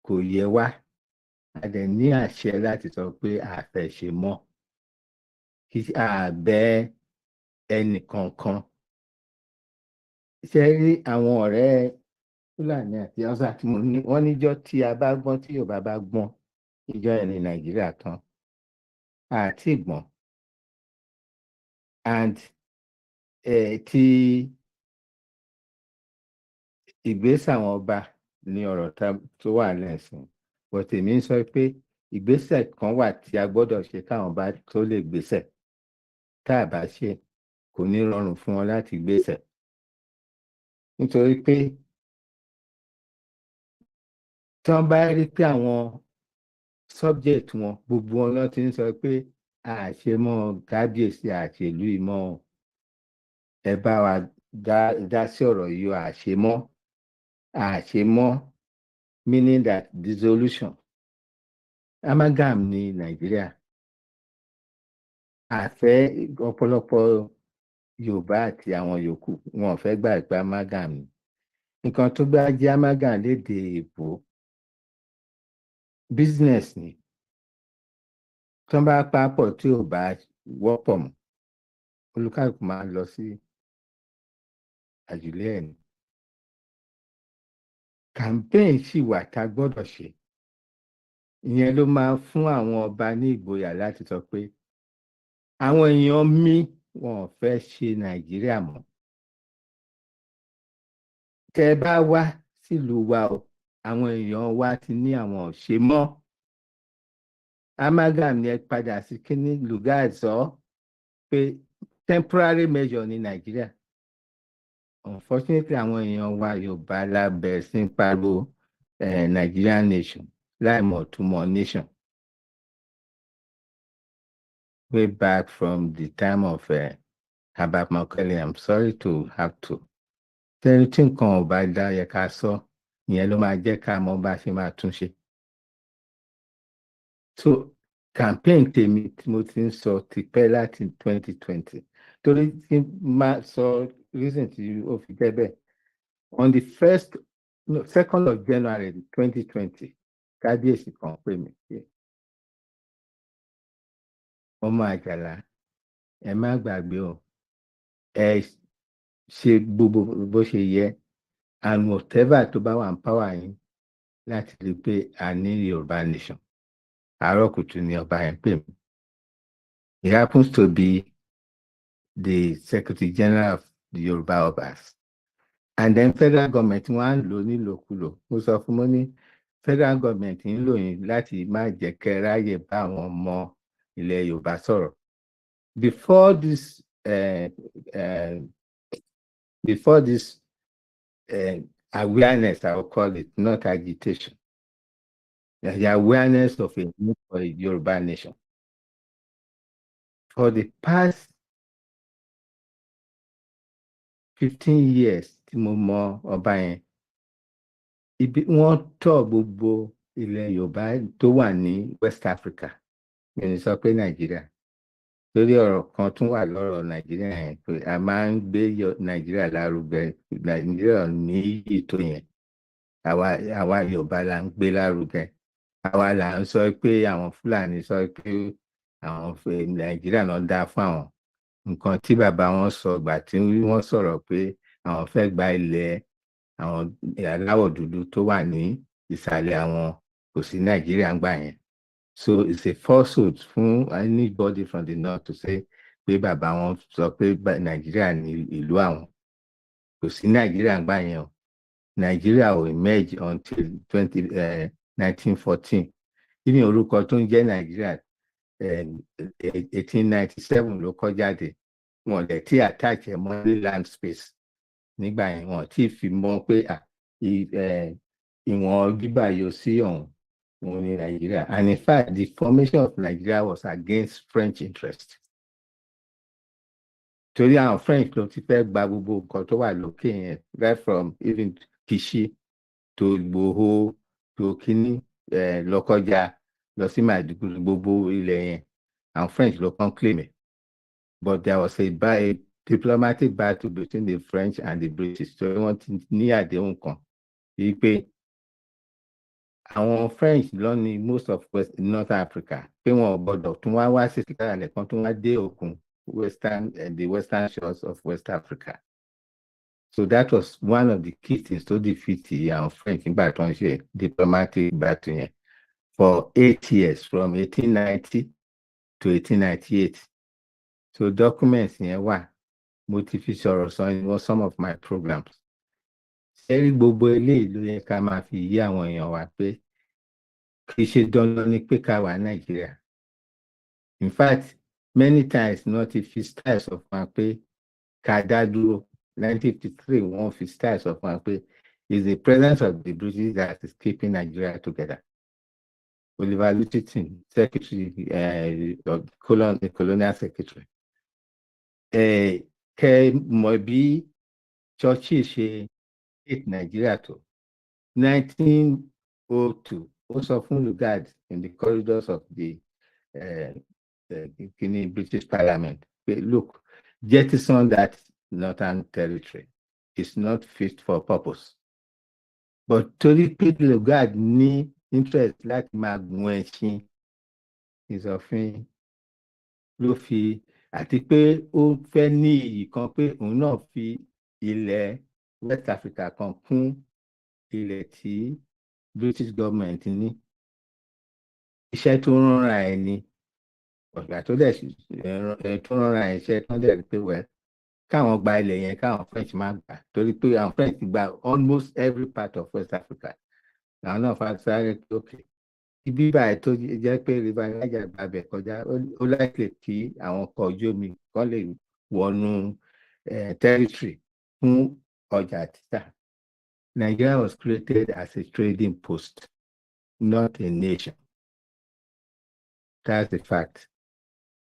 kò yẹ wá. A dẹ̀ ní àṣẹ láti sọ pé a fẹ́ ṣe mọ́. Kí a bẹ̀ ẹnì kankan. Ṣé rí àwọn ọ̀rẹ́ Fúlàní àti Hausa tí mo ní, wọ́n níjọ́ tí a bá gbọ́n, tí Yorùbá bá gbọ́n, ìjọ ẹ̀ ní Nàìjíríà tán. Àti ìgbọ̀n. And tí ìgbésẹ̀ àwọn ọba ní ọ̀rọ̀ tó wà lẹ́sìn. But èmi ń sọ pé ìgbésẹ̀ kan wà tí a gbọ́dọ̀ ṣe káwọn ọba tó lè gbésẹ̀. Tá a bá ṣe, kò ní rọrùn fún wọn láti gbésẹ̀. Nítorí pé tí wọ́n bá rí pé àwọn subject wọn gbogbo wọn ló ti ń sọ pé àṣemọ́ kábíyèsí àṣèlú ìmọ̀ ẹ bá wa dá sí ọ̀rọ̀ yìí àṣemọ́ meaning that dissolution. Amalgam ní Nàìjíríà. Àfẹ́ ọ̀pọ̀lọpọ̀ Yorùbá àti àwọn yòókù wọn ò fẹ́ gbà pé amalgam ni. Nǹkan tó bá jẹ́ amalgam lédè èbó business ni. Tí wọ́n bá papọ̀ tí ò bá wọ́pọ̀ mọ́, olúkálùkù máa lọ sí àjùlé ẹ̀ ni. Campaign sì wà tá a gbọ́dọ̀ ṣe. Ìyẹn ló máa fún àwọn ọba ní ìgboyà láti sọ pé àwọn èèyàn mi wọn ò fẹ́ ṣe Nàìjíríà mọ́. Tẹ́ ẹ bá wá sílùú wa o, àwọn èèyàn wa ti ní àwọn ò ṣe mọ́. Amalgam ni ẹ padà sí kíní lùgá sọ pé temporary measure ní Nàìjíríà. Unfortunately, àwọn èèyàn wa Yorùbá la bẹ̀rẹ̀ sí pariwo Nigerian nation láì mọ̀ túmọ̀ nation. Way back from the time of Agba Mokele, I'm sorry to have to. Tẹ́lẹ̀ tí nǹkan ò bá dá yẹ ká sọ, ìyẹn ló máa jẹ́ ká mọ̀ bá ṣe máa tún ṣe. So campaign tèmi tí mo ti ń sọ ti pẹ́ láti 2020. Torí tí máa sọ reason tí ó fi jẹ́ bẹ́ẹ̀. On the 2nd of January 2020, kábíyèsí kan pè mí pé ọmọ Àjàlá ẹ má gbàgbé o, ẹ ṣe gbogbo bó ṣe yẹ and whatever tó bá wà ń power yín láti rí pé a ní Yorùbá nation. Àárọ̀ kùtù ni ọba yẹn pè mí. He happens to be the Secretary General of the Yoruba Oba'S. And then federal government wọ́n á lò nílòkulò. Mo sọ fún mo ní federal government ń lò yín láti má jẹ́ kẹ́ ráyè bá àwọn ọmọ ilẹ̀ Yorùbá sọ̀rọ̀. Before this awareness, I will call it, not agitation. The awareness of a need for a Yoruba nation. For the past 15 years tí mo mọ ọba yẹn, wọ́n tọ́ gbogbo ilẹ̀ Yorùbá tó wà ní West Africa. Mi ní sọ pé Nàìjíríà. Torí ọ̀rọ̀ kan tún wà lọ́rọ̀ Nàìjíríà yẹn pé a máa ń gbé Nàìjíríà lárugẹ. Nàìjíríà ní iyì tó yẹn. Àwa Yorùbá la ń gbé lárugẹ. Àwa là ń sọ pé àwọn Fúlàní sọ pé àwọn Nàìjíríà náà dá fún àwọn. Nǹkan tí bàbá wọn sọ ìgbà tí wọ́n sọ̀rọ̀ pé àwọn fẹ́ gba ilẹ̀ àwọn aláwọ̀ dúdú tó wà ní ìsàlẹ̀ àwọn, kò sí Nàìjíríà ń gbà yẹn. So it's a falsehood fún anybody from the north to say pé bàbá wọn sọ pé Nàìjíríà ní ìlú àwọn. Kò sí Nàìjíríà ń gbà yẹn o. Nigeria will emerge until 1914. Even orúkọ tó ń jẹ́ Nigeria 1897 ló kọ́ jáde. Wọ́n dẹ̀ tí attach ẹ̀ mọ́ ní land space. Nígbà yẹn wọ́n tí fi mọ̀ pé ìwọ̀n bíbá yóò sí ọ̀hún ní Nigeria. And in fact, the formation of Nigeria was against French interest. Torí àwọn French ló ti fẹ́ gba gbogbo nǹkan tó wà lókè yẹn, right from even Kishi to Igboho to Kini Lọ́kọ́jà lọ sí Maiduguri, gbogbo ilẹ̀ yẹn àwọn French ló kàn claim it. But there was a diplomatic battle between the French and the British. So wọ́n ti ní àdéhùn kan yìí pé àwọn French ló ní most of North Africa, pé wọn ò gbọdọ̀ tún wá sí ìsìkàlẹ̀ kan tún wá dé òkun the western shores of West Africa. So that was one of the key things to defeat the French nígbà tó ń ṣe diplomatic battle yẹn for 8 years, from 1890 to 1898. So documents yẹn wà, mo ti fi sọ̀rọ̀ sọ in some of my programs. Ṣẹ́rí gbogbo eléyìí ló yẹ ká máa fi yí àwọn èèyàn wa pé kì í ṣe dandan ni pé ká wà Nàìjíríà. In fact, many times not ti fi styles of wọn pé ká dá dúró. 1953 wọ́n fi styles of wọn pé is the presence of the British that is keeping Nigeria together. Oliver Lutyens, secretary of the colonial secretary. Kẹ́ mọ̀ bí Churchill ṣe hate Nigeria tó. 1902 ó sọ fún Lugard in the corridors of the British Parliament, look, jettison that northern territory is not fit for purpose. But torí pé Lugard ní interest láti máa gun ẹṣin ìsọfin ló fi, àti pé ó fẹ́ ní iyì kan pé òun náà fi ilẹ̀ West Africa kan kún ilẹ̀ tí British government ní. Iṣẹ́ tó rọra ẹ̀ ni ọ̀gá tó dẹ̀ tó rọra ẹ̀ iṣẹ́ tó dẹ̀ pé wẹ̀ káwọn gba ilẹ̀ yẹn káwọn French máa gbà, torí pé àwọn French gba almost every part of West Africa. Àwọn náà fa sáré pé ok, ibi báyìí tó jẹ́ pé river Niger gbàbẹ̀ kọjá, ó láìpẹ́ kí àwọn ọkọ̀ ojú omi kan lè wọnú territory fún ọjà títà. Nigeria was created as a trading post, not a nation. That's the fact.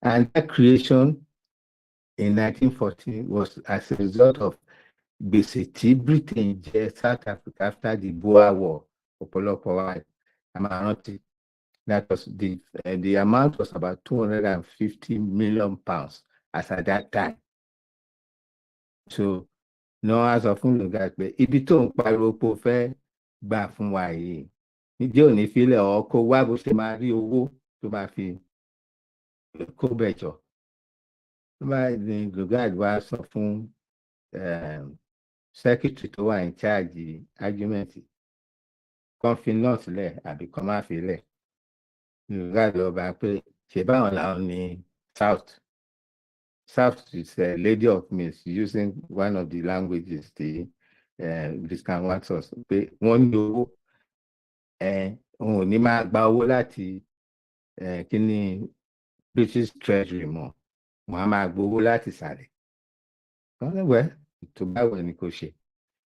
And that creation in 1914 was as a result of gbèsè tí Britain jẹ South Africa after the Boer War. Ọ̀pọ̀lọpọ̀ wa a máa rántí. That was the amount was about 250 million pounds as at that time. So no, as of Lugard pé ibi tó ń pariwo pé ó fẹ́ gbà fún wa yìí níjẹ́ òní fílẹ̀ ọkọ̀ wá bó ṣe máa rí owó tó máa fi kó bẹ̀jọ. Lugard wá sọ fún secretary tó wà in charge argument kan fi north lẹ̀ àbí kan má fi lẹ̀. Lugard lọ bá pé ṣe báwọn làwọn ní south. South is a lady of means, using one of the languages the Biscan wants us pé wọ́n ní owó òun ò ní máa gba owó láti kíní British Treasury mọ́, wọ́n á máa gbowó láti sàlẹ̀. Wọ́n ní wẹ́ tó báwo ni kò ṣe.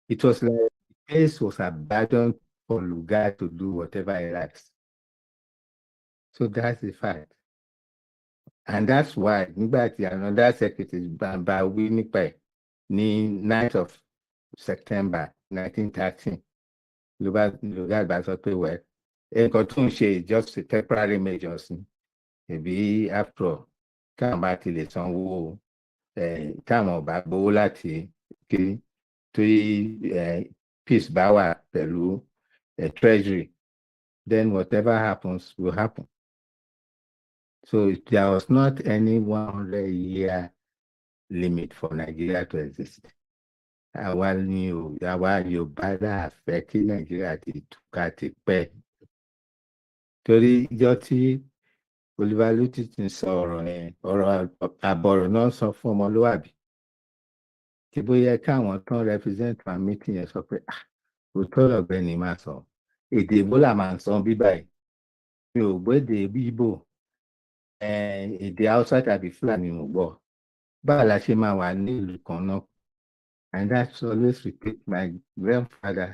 It was like the place was abandoned for Lugard to do whatever he likes. So that's the fact. And that's why nígbà tí another secretary bá wí nípa ẹ̀ ní 9th of September 1913 Lugard bá sọ pé wẹ́ nǹkan tó ń ṣe just a temporary measures ni ẹ̀bí after all káwọn bá ti lè sanwó káwọn bá gbowó láti kiri torí peace bá wà pẹ̀lú treasury, then whatever happens will happen. So there was not any 100-year limit for Nigeria to exist. Àwa Yorùbá dá fẹ́ kí Nigeria ti túká ti pẹ́. Torí ìjọ tí Oliver Lutyens sọ ọ̀rọ̀ àbọ̀rọ̀ náà sọ fún ọmọlúwàbí. Tí bóyá káwọn tán represent one meeting yẹn sọ pé òótọ́ ọ̀bẹ ni máa sọ èdè ìbò là máa ń sọ bíbá yìí mi ò gbọ́ èdè Ìgbò èdè Haúsá tàbí Fúlàní mo gbọ́ báwo la ṣe máa wà ní ìlú kan náà and that's always repeat my grandfather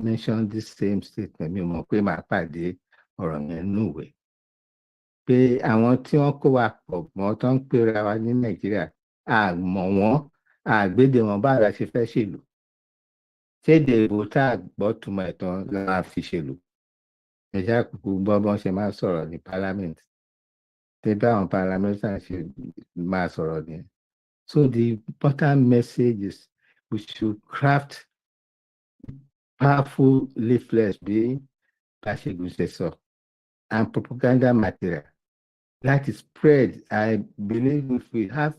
mentioned this same statement mi ò mọ̀ pé màá pàdé ọ̀rọ̀ yẹn núwèé pé àwọn tí wọ́n kó wa pọ̀ mọ́ tó ń pera wa ní Nàìjíríà àmọ́ wọn àgbédè wọn báwo la ṣe fẹ́ ṣèlú ṣéde ìbò tá a gbọ́ túmọ̀ ẹ̀tàn la fi ṣèlú ẹ̀ṣá kúkú gbọ́ bọ́n ṣe máa sọ̀rọ̀ ní parliament tẹ bá àwọn parliamentarians ṣe máa sọ̀rọ̀ ní. So the important message is we should craft powerful leaflets bí Báṣẹ̀gùn ṣe sọ and propaganda material that is spread. I believe if we have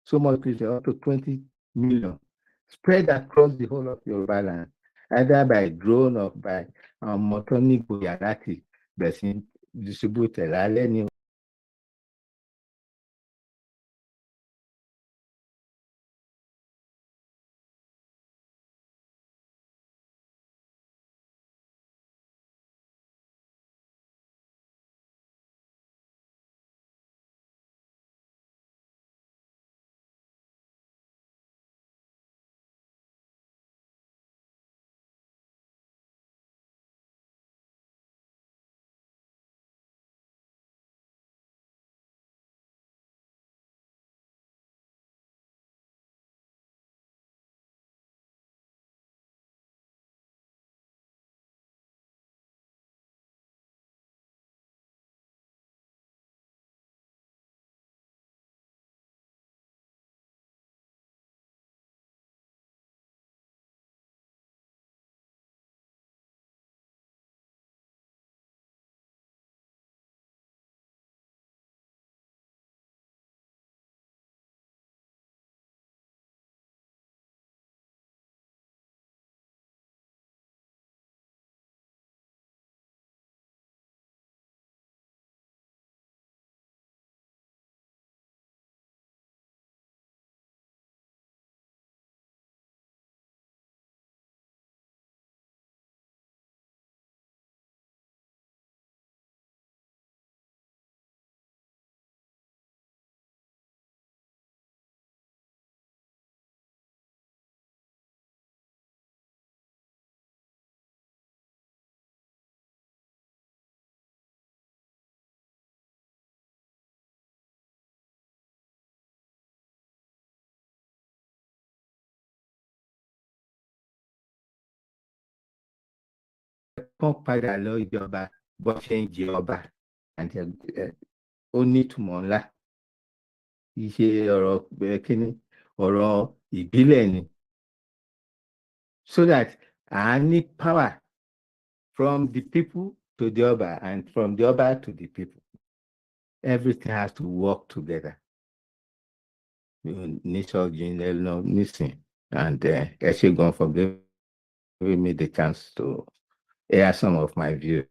so much people, up to 20 million, spread across the whole of Yoruba land, either by drone or by motonic boyarati, but distributed. Kán padà lọ ìjọba bó ṣe ń jẹ ọba ó nítumọ̀ ńlá ìṣe ọ̀rọ̀ kíní ọ̀rọ̀ ìbílẹ̀ ni so that I need power from the people to the ọba and from the ọba to the people. Everything has to work together. Nature nísìn and ẹ ṣé gan for giving me the chance to air some of my views.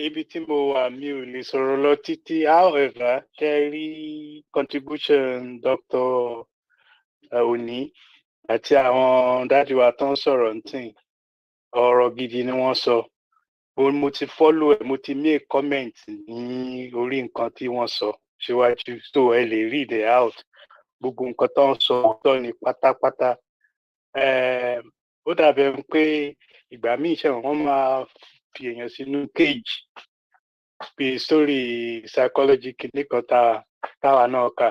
Ibi tí mo wà mi ò lè sọ̀rọ̀ lọ títí, however ṣe rí contribution Dr. Oni àti àwọn dájú wa tó ń sọ̀rọ̀ ntìn ọ̀rọ̀ gidi ni wọ́n sọ. Mo ti follow ẹ̀, mo ti make comment ní orí nǹkan tí wọ́n sọ síwájú, so ẹ lè read it out. Gbogbo nǹkan tó ń sọ òótọ́ ni pátápátá. ó dàbí ẹni pé ìgbà míì ṣẹ̀wọ̀n wọ́n máa fi èèyàn sínú cage bí story psychology kìíní kan táwa náà kà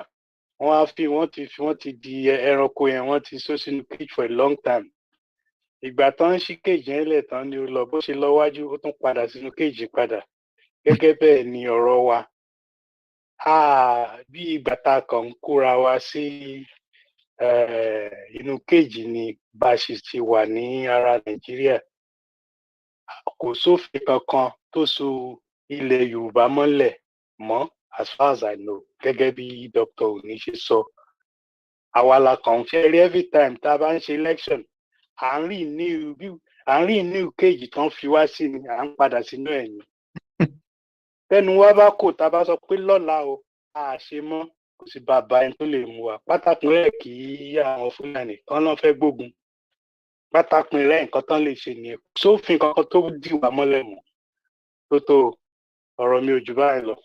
wọ́n ti di ẹranko yẹn wọ́n ti sọ sínú cage for a long time. Ìgbà tán ń ṣí cage yẹn lẹ̀ tán ni ó lọ bó ṣe lọ wájú ó tún padà sínú cage padà. Gẹ́gẹ́ bẹ́ẹ̀ ni ọ̀rọ̀ wa bí ìgbà tá a kàn ń kóra wa sí inú cage ni bá a ṣe ti wà ní ara Nàìjíríà. Kò sófin kankan tó so ilẹ̀ Yorùbá mọ́lẹ̀ mọ́ as far as I know gẹ́gẹ́ bí Dr. Oni ṣe sọ. Àwa la kàn ń fẹ́ rí every time tá a bá ń ṣe election à ń rí new cage tán fi wá sí ni à ń padà sínú ẹ̀yìn. Tẹnu wa bá kò tá a bá sọ pé lọ́la o a ṣe mọ́ kò sí bàbá ẹni tó lè mú wa. Pátákùn rẹ̀ kì í àwọn Fúlàní kan náà fẹ́ gbógun. Pátákùn rẹ̀ nǹkan tán lè ṣe nìyẹn. Sófin kankan tó dì wá mọ́lẹ̀ mọ́ tó ọ̀rọ̀ mi ò jù báyìí lọ.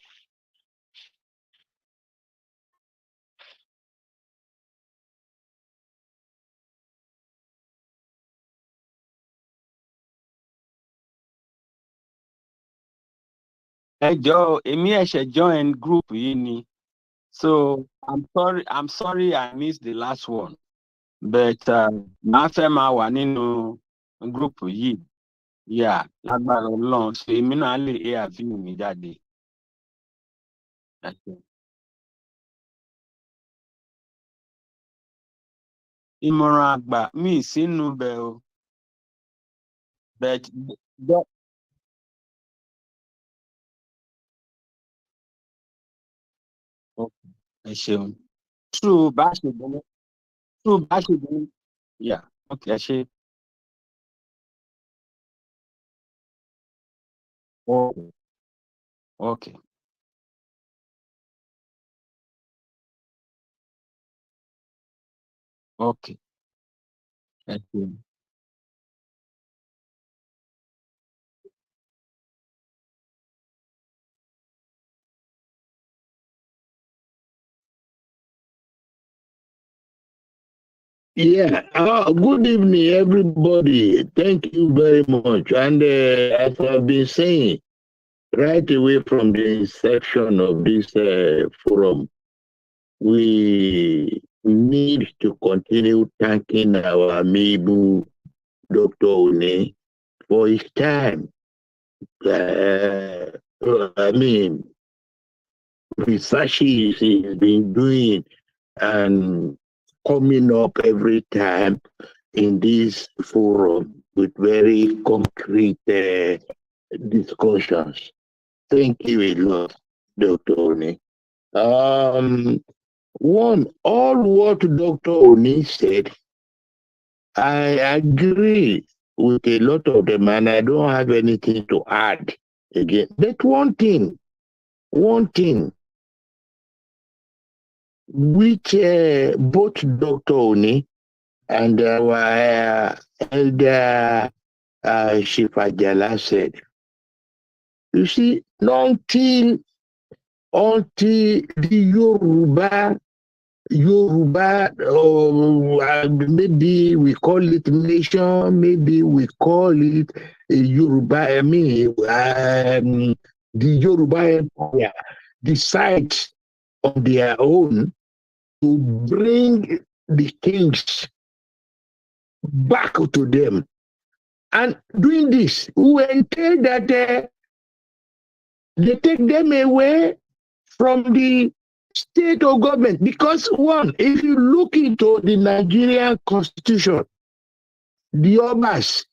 Ẹ jọ̀ọ́ èmi ẹ̀ṣẹ̀ join group yìí ni, so I'm sorry I missed the last one, but màá fẹ́ máa wà nínú group yìí, yeah, lágbára Ọlọ́run ṣe èmi náà lè view mi jáde. Ìmọ̀ràn àgbà mi sínú bẹ̀ o, but ẹ ṣeun. True bá ṣe bẹ̀rẹ̀, yeah, okay, ẹ ṣe. Okay. Okay. Thank you. Yeah. Good evening, everybody. Thank you very much. And as I've been saying, right away from the inception of this forum, we need to continue thanking our amiable Dr. Oni for his time. Researches he's been doing and coming up every time in this forum with very concrete discussions. Thank you a lot, Dr. Oni. One, all what Dr. Oni said, I agree with a lot of them, and I don't have anything to add again. But one thing, which both Dr. Oni and our elder Shifajala said, you see, until the Yoruba, maybe we call it nation, maybe we call it Yoruba, the Yoruba Empire decides on their own to bring the kings back to them. And doing this, we entail that they take them away from the state or government. Because one, if you look into the Nigerian constitution, the Oba'S,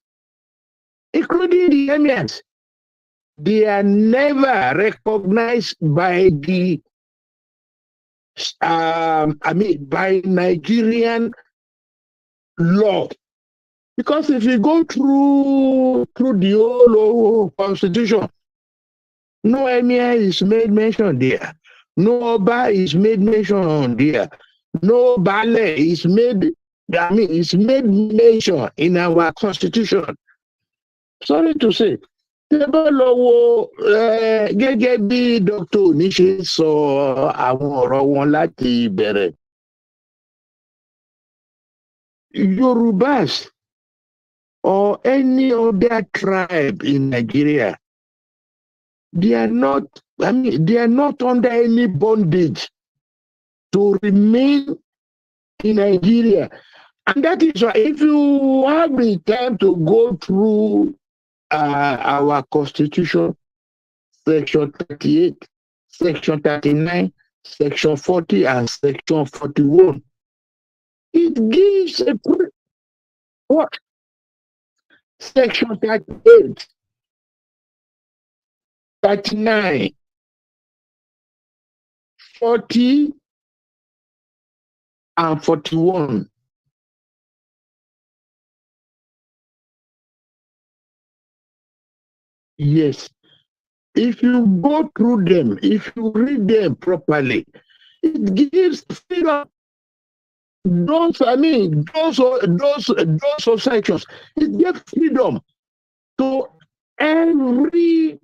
including the emirs, they are never recognized by the by Nigerian law. Because if you go through the whole constitution, no emir is made mention there. No Oba is made mention there. No Bale is made mention in our constitution. Sorry to say. Gẹ́gẹ́ bí Dr. Oni ṣe sọ àwọn ọ̀rọ̀ wọn láti ìbẹ̀rẹ̀. Yorubas or any other tribe in Nigeria, they are not under any bondage to remain in Nigeria. And that is why if you have the time to go through our constitution, section 38, section 39, section 40, and section 41, it gives a what? Section 38, 39, 40, and 41. Yes. If you go through them, if you read them properly, it gives freedom. Those sections, it gives freedom to every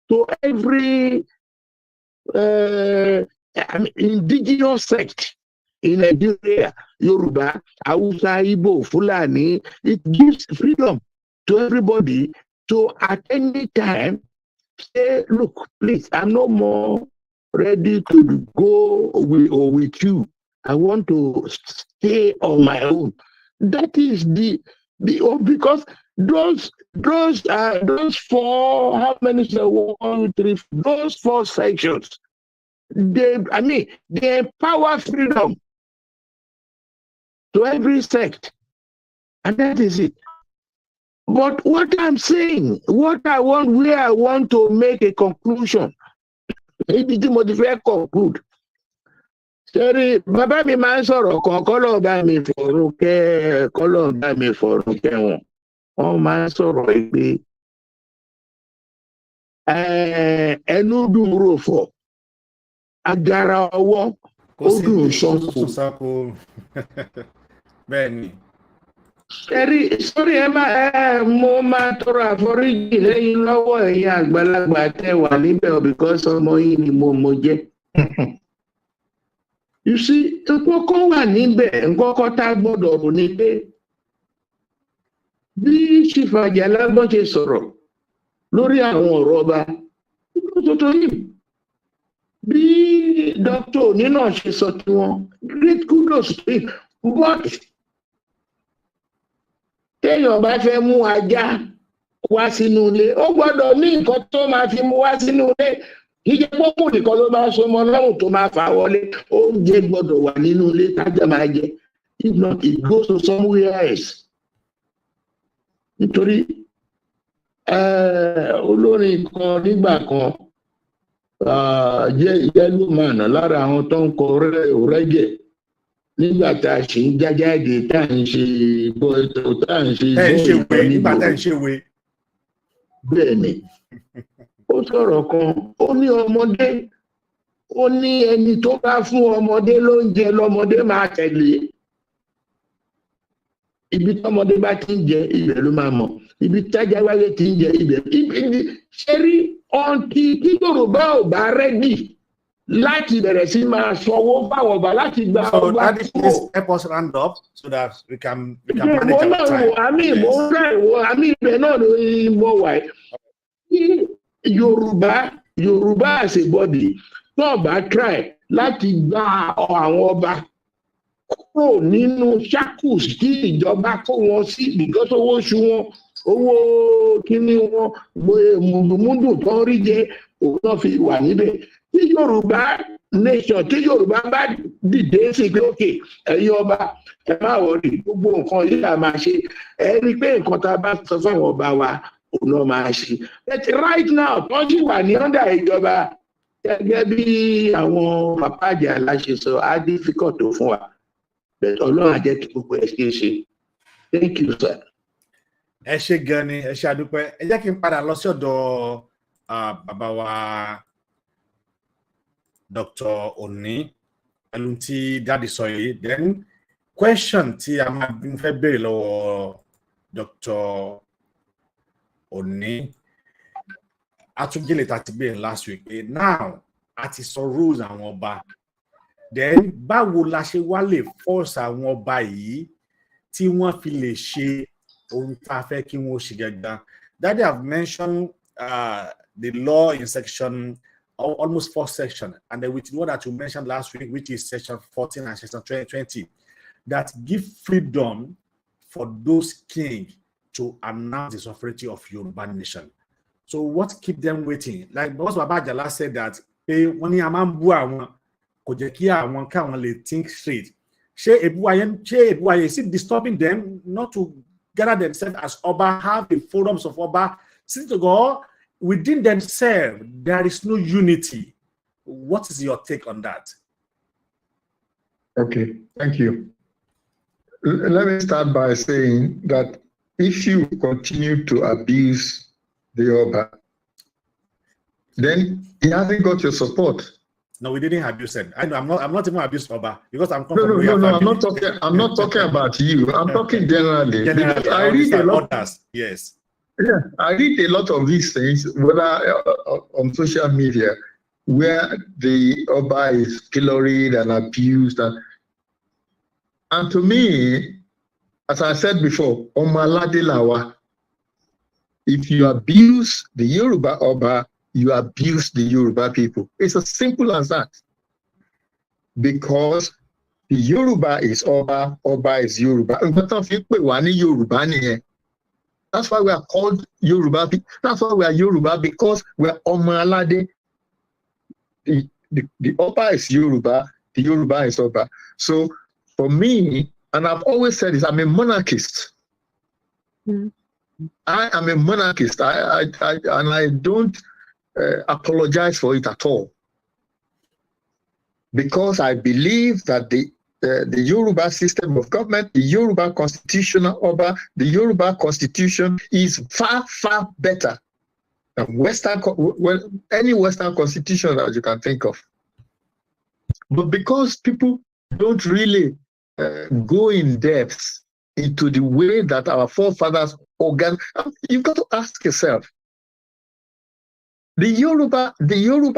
to every indigenous sect in Nigeria, Yoruba, Hausa, Igbo, Fulani. It gives freedom to everybody to at any time say, look, please, I'm no more ready to go with you. I want to stay on my own. That is because those four, how many? 1, 3, those 4 sections. They empower freedom to every sect, and that is it. But what I'm saying, where I want to make a conclusion, maybe to conclude. Sorry, bàbá mi máa ń sọ̀rọ̀ kan kọ́lọ̀ bá mi fọ̀rọ̀ kẹ́ wọn. Wọ́n máa ń sọ̀rọ̀ pé ẹnu dùn rò fọ̀, agara ọwọ́ ó dùn sọ́kò. Bẹ́ẹ̀ni. Sórí mo máa tọrọ àforíjì lẹ́yìn lọ́wọ́ ẹ̀yin àgbàlagbà tẹ́ wà níbẹ̀ because ọmọ yìí ni mo jẹ́. You see, nǹkan kan wà níbẹ̀, nǹkan kan tá a gbọ́dọ̀ rò ní pé bí Chief Àjàlá gbọ́n ṣe sọ̀rọ̀ lórí àwọn ọ̀rọ̀ ọba, tó yìí bí Dr. Oni náà ṣe sọ tí wọn, great kudos to him. But téèyàn bá fẹ́ mú ajá wá sínú ilé, ó gbọ́dọ̀ ní nǹkan tó máa fi mú wá sínú ilé. Ìjẹ́ pọ́pù nìkan ló máa so mọ́ lọ́rùn tó máa fà wọlé. Oúnjẹ gbọ́dọ̀ wà nínú ilé tájà máa jẹ. If not, it goes to somewhere else. Nítorí olórin kan nígbà kan jẹ́ yellow man lára àwọn tó ń kọ rẹ́gẹ̀ nígbà tá a ṣì ń jájáde tá à ń ṣe bẹ́ẹ̀ ni. Ó sọ̀rọ̀ kan, ó ní ọmọdé, ó ní ẹni tó bá fún ọmọdé lóúnjẹ lọ́mọdé máa tẹ̀lé. Ibi tọ́mọdé bá ti ń jẹ ibẹ̀ ló máa mọ̀, ibi tájà wáyé ti ń jẹ ibẹ̀. Ṣé rí ọ̀ǹtí tí Yorùbá ò bá rẹ́dì láti bẹ̀rẹ̀ sí máa sanwó fáwọn ọba láti gba ọba kúrò. So please help us round up so that we can manage our time. Àmì ibẹ̀ náà ló ń bọ̀ wáyé. Yorùbá as a body náà bá try láti gba àwọn ọba kúrò nínú shackles tí ìjọba kó wọn sí because owó oṣù wọn, owó kíní wọn, mùdùmùdù tó ń rí jẹ òun náà fi wà níbẹ̀. Tí Yorùbá nation, tí Yorùbá bá dìde sí pé òkè ẹ̀yin ọba ẹ má wọrí gbogbo nǹkan yìí là máa ṣe, ẹ rí i pé nǹkan tá a bá sọ fún àwọn ọba wa òun náà máa ṣe. But right now tó ṣì wà ní ọ̀dà ìjọba gẹ́gẹ́ bí àwọn bàbá Àjàlá ṣe sọ, á difficult tó fún wa. Ọlọ́run á jẹ́ kí gbogbo ẹ̀ ṣe é ṣe. Thank you, sir. Ẹ ṣé gan ni, ẹ ṣé àdúpẹ́. Ẹ jẹ́ kí n padà lọ sí ọ̀dọ̀ bàbá wa Dr. Oni ẹnu tí dáàdi sọ yìí. Then question tí a máa fẹ́ béèrè lọ́wọ́ Dr. Oni atúnjẹ́lẹ̀ tá ti béèrè last week pé now a ti sọ rules àwọn ọba then báwo la ṣe wá lè force àwọn ọba yìí tí wọ́n fi lè ṣe ohun tá a fẹ́ kí wọ́n ṣe gangan. Daddy have mentioned the law in section almost 4 section, and then with the one that you mentioned last week, which is section 14 and section 20, that give freedom for those kings to announce the sovereignty of Yoruba nation. So what keep them waiting? Like Boss Baba Ajala said that when ní a máa ń bú àwọn kò jẹ́ kí àwọn káwọn lè think straight. Ṣé èbú ayé is it disturbing them not to gather themselves as Oba, have the forums of Oba, since to go within themselves, there is no unity. What is your take on that? Okay, thank you. Let me start by saying that if you continue to abuse the Oba, then he hasn't got your support. No, we didn't abuse him. I'm not even abused Oba because I'm no, I'm not talking about you. I'm talking generally. Generally, I read a lot. Others, yes. Yeah, I read a lot of these things, whether on social media, where the Oba is pilloried and abused, and to me, as I said before, Omaladilawa, if you abuse the Yoruba Oba, you abuse the Yoruba people. It's as simple as that. Because the Yoruba is Oba, Oba is Yoruba. That's why we are called Yoruba. That's why we are Yoruba, because we are Omalade. The Oba is Yoruba, the Yoruba is Oba. So for me, and I've always said this, I'm a monarchist. I am a monarchist. And I don't apologize for it at all, because I believe that the Yoruba system of government, the Yoruba constitutional Oba, the Yoruba constitution is far, far better than any Western constitution that you can think of. But because people don't really go in depth into the way that our forefathers you've got to ask yourself, the Yoruba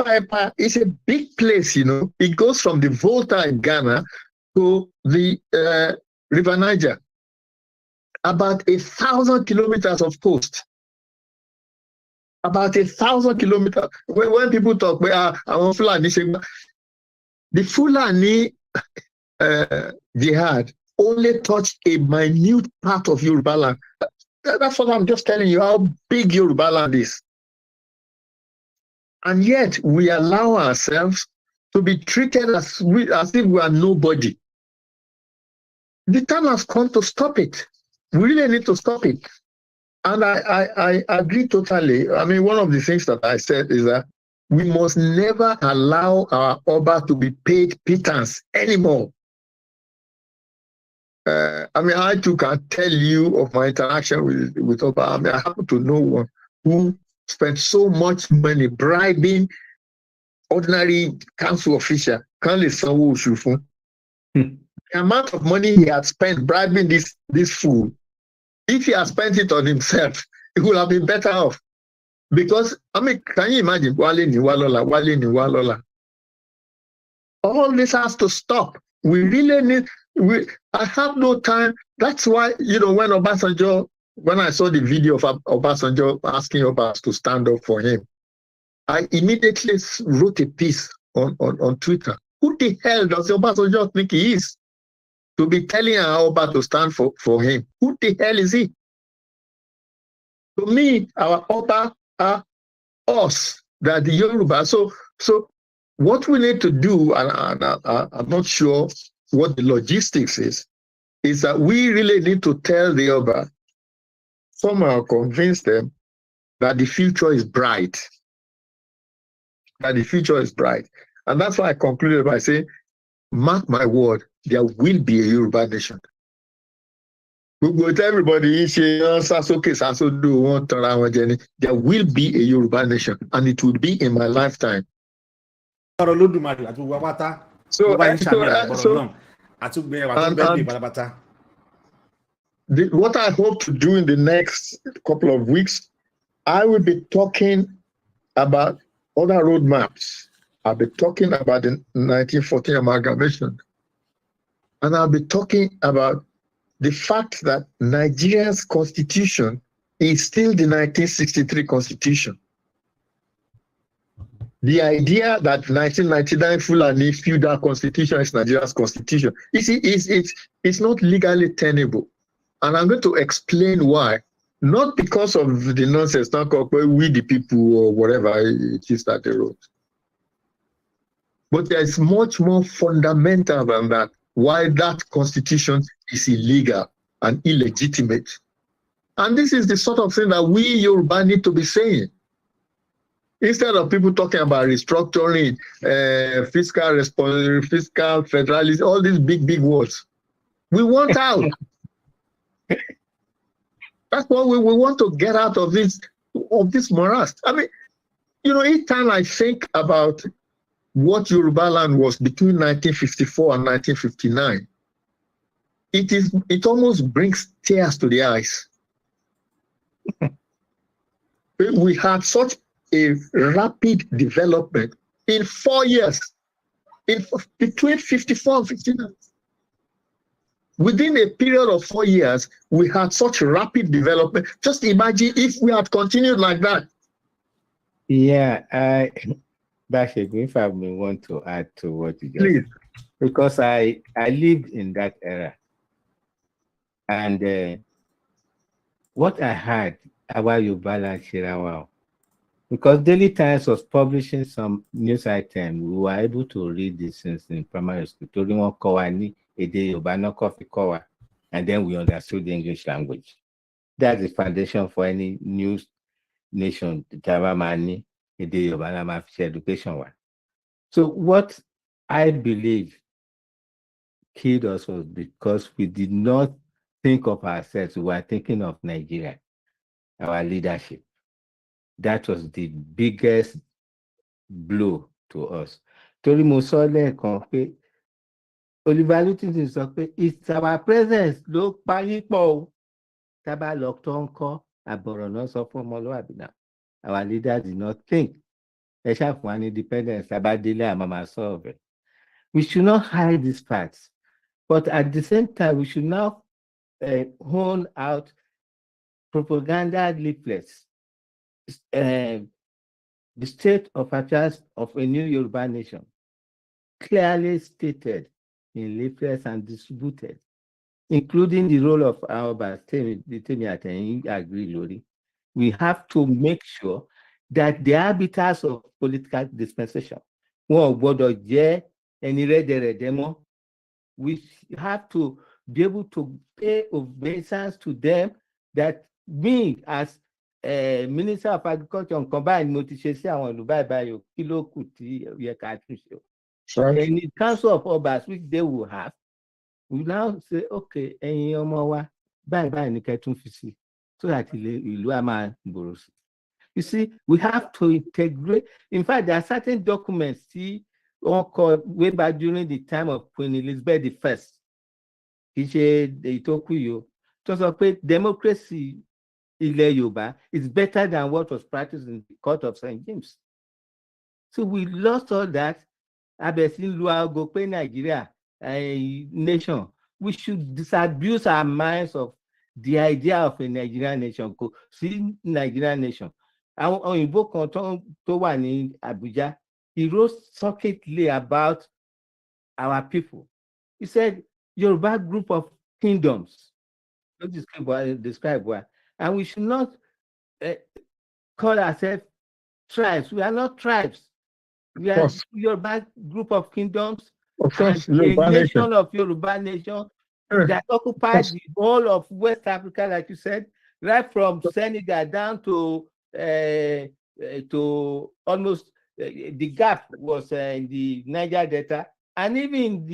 Empire is a big place, you know. It goes from the Volta in Ghana to the River Niger. About 1,000 kilometers of coast. About 1,000 kilometers. When people talk, the Fulani jihad only touched a minute part of Yoruba land. That's what I'm just telling you, how big Yoruba land is. And yet we allow ourselves to be treated as if we are nobody. The time has come to stop it. We really need to stop it. And I agree totally. I mean, one of the things that I said is that we must never allow our Oba to be paid pittance anymore. I mean, I too can tell you of my interaction with Oba. I mean, I happen to know one who spent so much money bribing ordinary council official. The amount of money he had spent bribing this fool, if he had spent it on himself, he would have been better off. Because, I mean, can you imagine? Wale ni walola. All this has to stop. We really need, I have no time. That's why, you know, when I saw the video of Obasanjo asking Oba'S to stand up for him, I immediately wrote a piece on Twitter. Who the hell does Obasanjo think he is to be telling our Oba to stand for him? Who the hell is he? To me, our Oba are us, that the Yoruba. So what we need to do, and I'm not sure what the logistics is that we really need to tell the Oba, somehow convince them that the future is bright. That the future is bright. And that's why I concluded by saying, mark my word, there will be a Yoruba nation. With everybody, there will be a Yoruba nation, and it will be in my lifetime. So what I hope to do in the next couple of weeks, I will be talking about other roadmaps I'll be talking about the 1914 amalgamation. And I'll be talking about the fact that Nigeria's constitution is still the 1963 constitution. The idea that 1999 Fulani feudal constitution is Nigeria's constitution, it's not legally tenable. And I'm going to explain why. Not because of the nonsense, not because we the people or whatever it is that they wrote. But there's much more fundamental than that, why that constitution is illegal and illegitimate. And this is the sort of thing that we Yoruba need to be saying. Instead of people talking about restructuring, fiscal responsibility, fiscal federalism, all these big words. We want out. That's what we want to get out of this morass. I mean, you know, each time I think about what Yoruba land was between 1954 and 1959, it almost brings tears to the eyes. We had such a rapid development in 4 years, between 54 and 59. Within a period of 4 years, we had such rapid development. Just imagine if we had continued like that. Yeah, Bashegun, if I may want to add to what you just said, because I lived in that era. And what I had about Yoruba Shirawa, because Daily Times was publishing some news items, we were able to read these things in primary school. And then we understood the English language. That's the foundation for any news nation, education. So what I believe killed us was because we did not think of ourselves, we were thinking of Nigeria, our leadership. That was the biggest blow to us. Torí mo sọ lẹ́ẹ̀kan pé Oliver Lutin sọ pé it's our presence ló parí pọ̀ o. Tábà lọ tó ń kọ́ àbọ̀rọ̀ náà sọ fún ọmọlúwàbí náà. Our leaders did not think. Ẹ ṣàfùn wa ní independence tábà délé àmọ́ máa solve it. We should not hide these facts. But at the same time, we should now hone out propaganda leaflets. The state of affairs of a new Yoruba nation, clearly stated in leaflets and distributed, including the role of our Oba'S. We have to make sure that the arbiters of political dispensation, we have to be able to pay obeisance to them, that me as Minister of Agriculture and combined in the Council of Oba'S, which they will have, we now say, okay, so that you see, we have to integrate. In fact, there are certain documents called way back during the time of Queen Elizabeth I. Democracy Ilẹ̀ Yorùbá is better than what was practiced in the court of St. James. So we lost all that. Nigeria, a nation. We should disabuse our minds of the idea of a Nigerian nation. See, Nigerian nation. Òyìnbó kan tó wà ní Abuja, he wrote succinctly about our people. He said, Yoruba group of kingdoms. Don't describe what. And we should not call ourselves tribes. We are not tribes. We are Yoruba group of kingdoms. Of course, a nation of Yoruba nation that occupies the whole of West Africa, like you said, right from Senegal down to almost the gap was in the Niger Delta, and even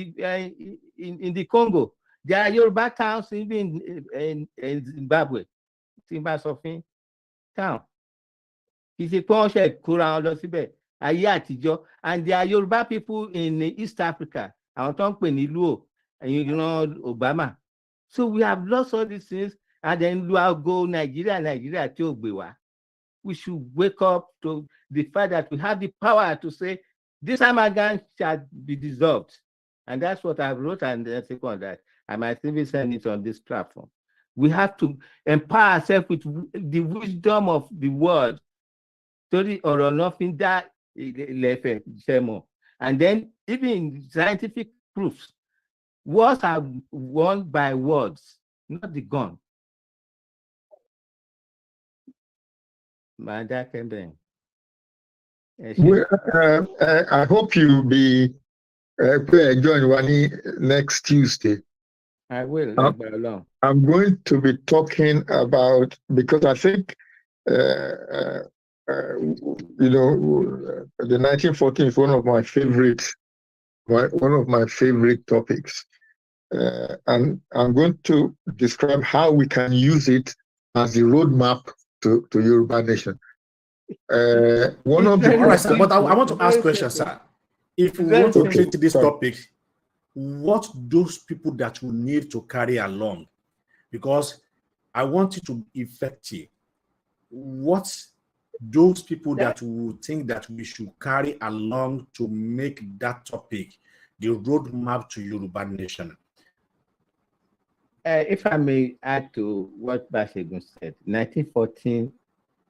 in the Congo. There are Yoruba towns even in Zimbabwe. Zimbabwe town. It's a conscious and there are Yoruba people in East Africa. I want to Luo and Obama. So we have lost all these things, and then Luo go Nigeria to Ogbewa. We should wake up to the fact that we have the power to say This amalgam shall be dissolved. And that's what I wrote, and I think on that. I might even send it on this platform. We have to empower ourselves with the wisdom of the word. Or nothing that and then even scientific proofs. Wars are won by words, not the gun. I hope you'll be join Wani next Tuesday. I will. I'm going to be talking about, because I think the 1914 is one of my favorite topics, and I'm going to describe how we can use it as a roadmap to Yoruba nation. One of the all right, sir, but I want to ask questions, sir. If we want to treat this topic, what those people that will need to carry along, because I want it to be effective. What those people that will think that we should carry along to make that topic the roadmap to Yoruba nation? If I may add to what Bashegun said, 1914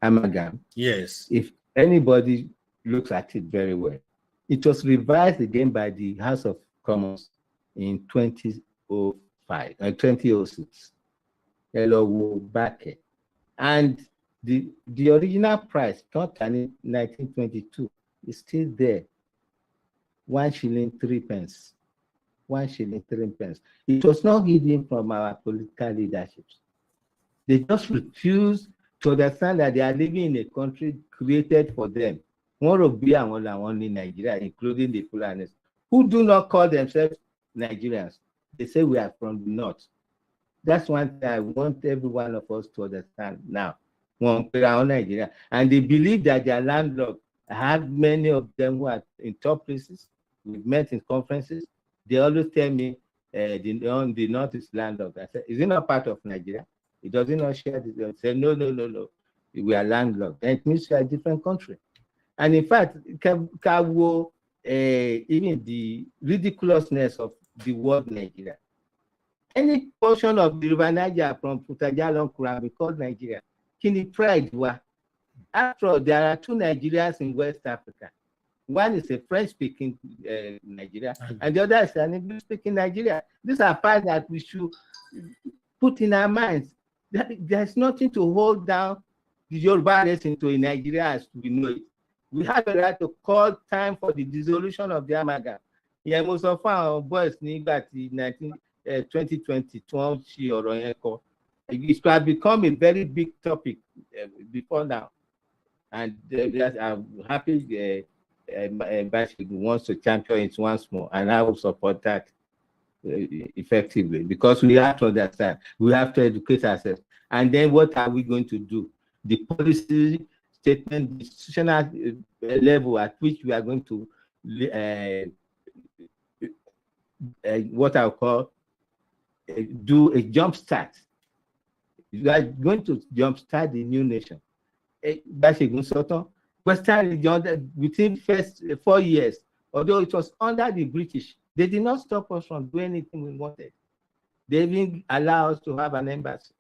amalgam. Yes. If anybody looks at it very well, it was revised again by the House of Commons in 2005 and 2006. Hello, back. And the original price, not in 1922, is still there. 1 shilling 3 pence. 1 shilling 3 pence. It was not hidden from our political leaderships. They just refused to understand that they are living in a country created for them. One of one in Nigeria, including the Fulanis, who do not call themselves Nigerians. They say we are from the north. That's one thing I want every one of us to understand now. Nigeria, and they believe that they are landlocked. I have many of them who are in top places. We've met in conferences. They always tell me the north is landlocked. I said, is it not part of Nigeria? It does not share this. They say, no. We are landlocked. And it means we are a different country. And in fact, even the ridiculousness of the word Nigeria. Any portion of the River Niger from Putajalon Kuran we call Nigeria. Kini pride wa. After all, there are 2 Nigerias in West Africa. One is a French-speaking Nigeria, and the other is an English-speaking Nigeria. These are parts that we should put in our minds. There's nothing to hold down the Yoruba race into a Nigeria as we know it. We have a right to call time for the dissolution of the amalgam. Yeah, most of our boys need that in 2020, it has become a very big topic before now. And I'm happy Bashegun wants to champion it once more, and I will support that effectively, because we have to understand, we have to educate ourselves. And then what are we going to do? The policy statement, the institutional level at which we are going to what I'll call do a jump start. You are going to jumpstart the new nation. Western region, within first 4 years, although it was under the British, they did not stop us from doing anything we wanted. They even allowed us to have an embassy.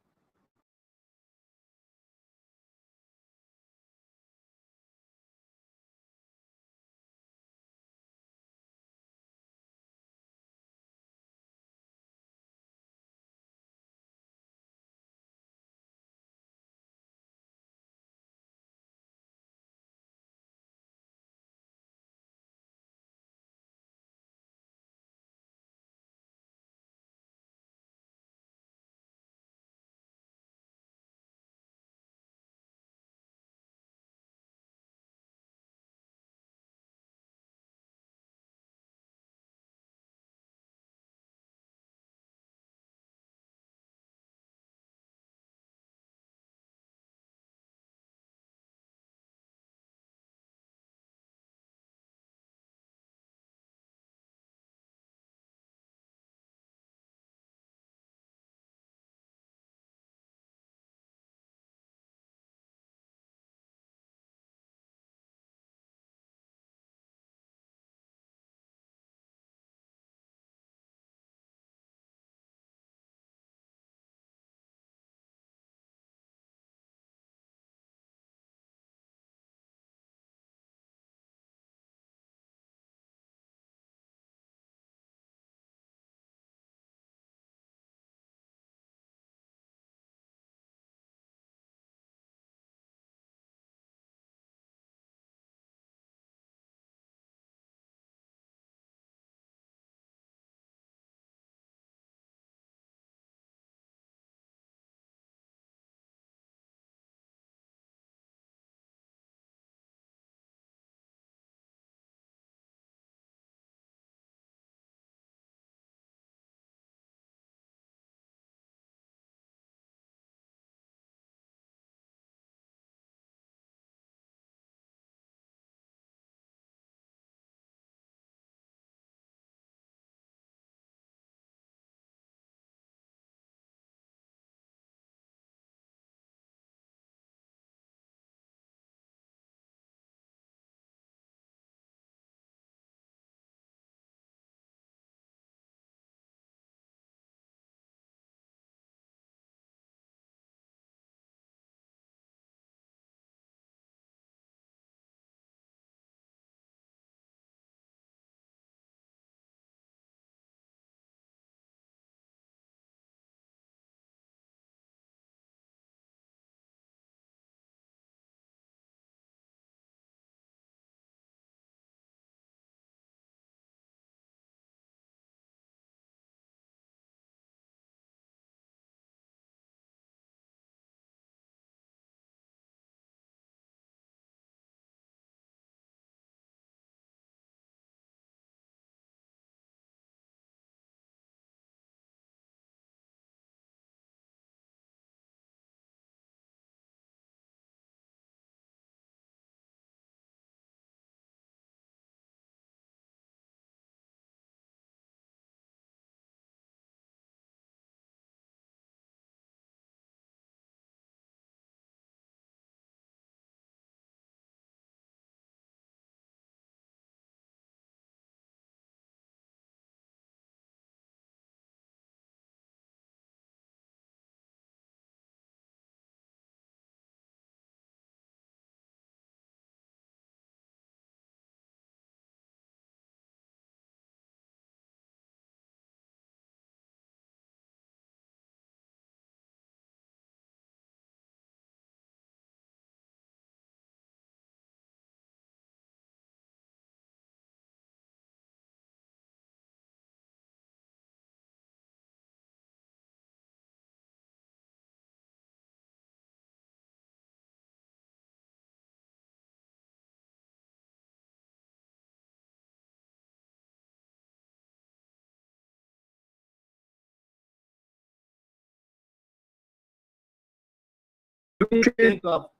think of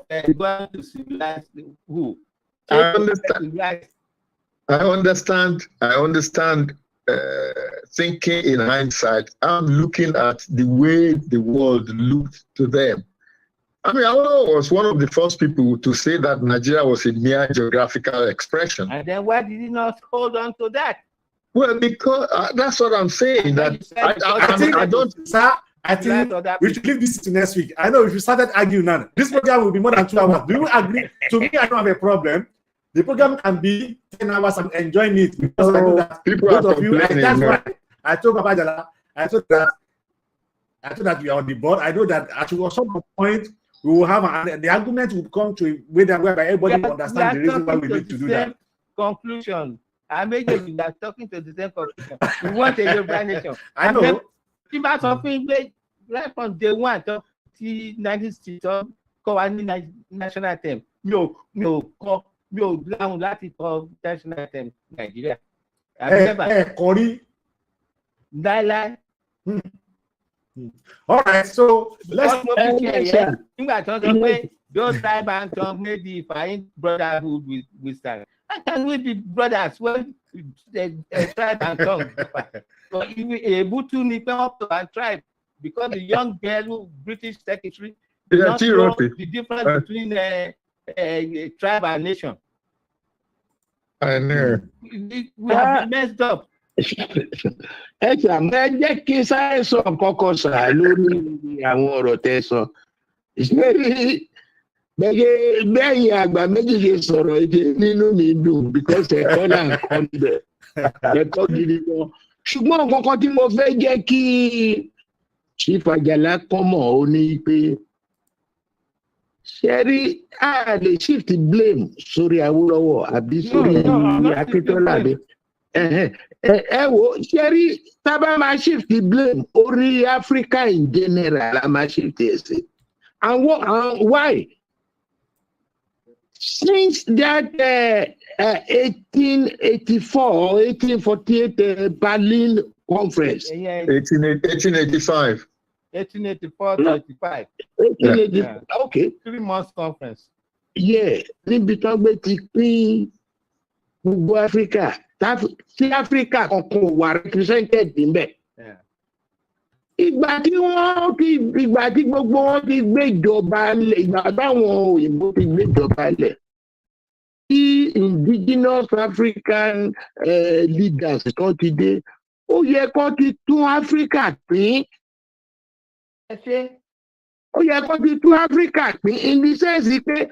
going to civilize who? I understand. Thinking in hindsight, I'm looking at the way the world looked to them. I mean, I was one of the first people to say that Nigeria was a mere geographical expression. And then why did he not hold on to that? Well, because that's what I'm saying. That I think we should leave this to next week. I know if you started arguing now, this program will be more than 2 hours. Do you agree? To me, I don't have a problem. The program can be 10 hours. I'm enjoying it because I know that people both are of you. That's complaining. why I told Papa Jala. I thought that we are on the board. I know that at some point we will have the argument will come to a way that whereby everybody will understand the reason why we need to do that. Conclusion. I made you are talking to the same conclusion. We want a Yoruba nation. I know. Right from day one to 1960, call any national anthem. No, láti kọ national anthem Nigeria. Kori. Láíláí. All right, so let's. Those tribe and tongue made the fine brotherhood with stand. How can we be brothers when the tribe and tongue? So if we able to nip up to our tribe, because the young girl, British secretary, not know the difference between tribe and nation. I know. We have been messed up. Ẹ jẹ́ kí sáré sọ kọ́kọ́ sà lórí àwọn ọ̀rọ̀ tẹ́ sọ. Bẹ́yìn àgbà méjì ṣe sọ̀rọ̀ èdè nínú mi dùn because ẹ̀kọ́ là ń kọ́ níbẹ̀. Ẹ̀kọ́ gidi gan. Ṣùgbọ́n kankan tí mo fẹ́ jẹ́ kí Chief Ajala kọ́mọ̀ ó ní pé ṣẹ́rí a lè shift blame sórí Awólọ́wọ̀ àbí sórí Akíntọ́lá mi. Ẹ wo ṣẹ́rí tábà máa shift blame orí Africa in general la máa shift ẹ̀ sí. And why? Since that 1884 or 1848 Berlin Conference. 1885. 1884-35. Okay. 3 months conference. Yeah, níbi tó gbé ti pín gbogbo Africa. Sí Africa kankan wà represented níbẹ̀. Ìgbà tí gbogbo wọn ti gbé ìjọba lẹ̀, ìgbà táwọn òyìnbó ti gbé ìjọba lẹ̀, tí indigenous African leaders kan ti dé, ó yẹ kó ti tún Africa pín. Ó yẹ kó ti tún Africa pín in the sense pé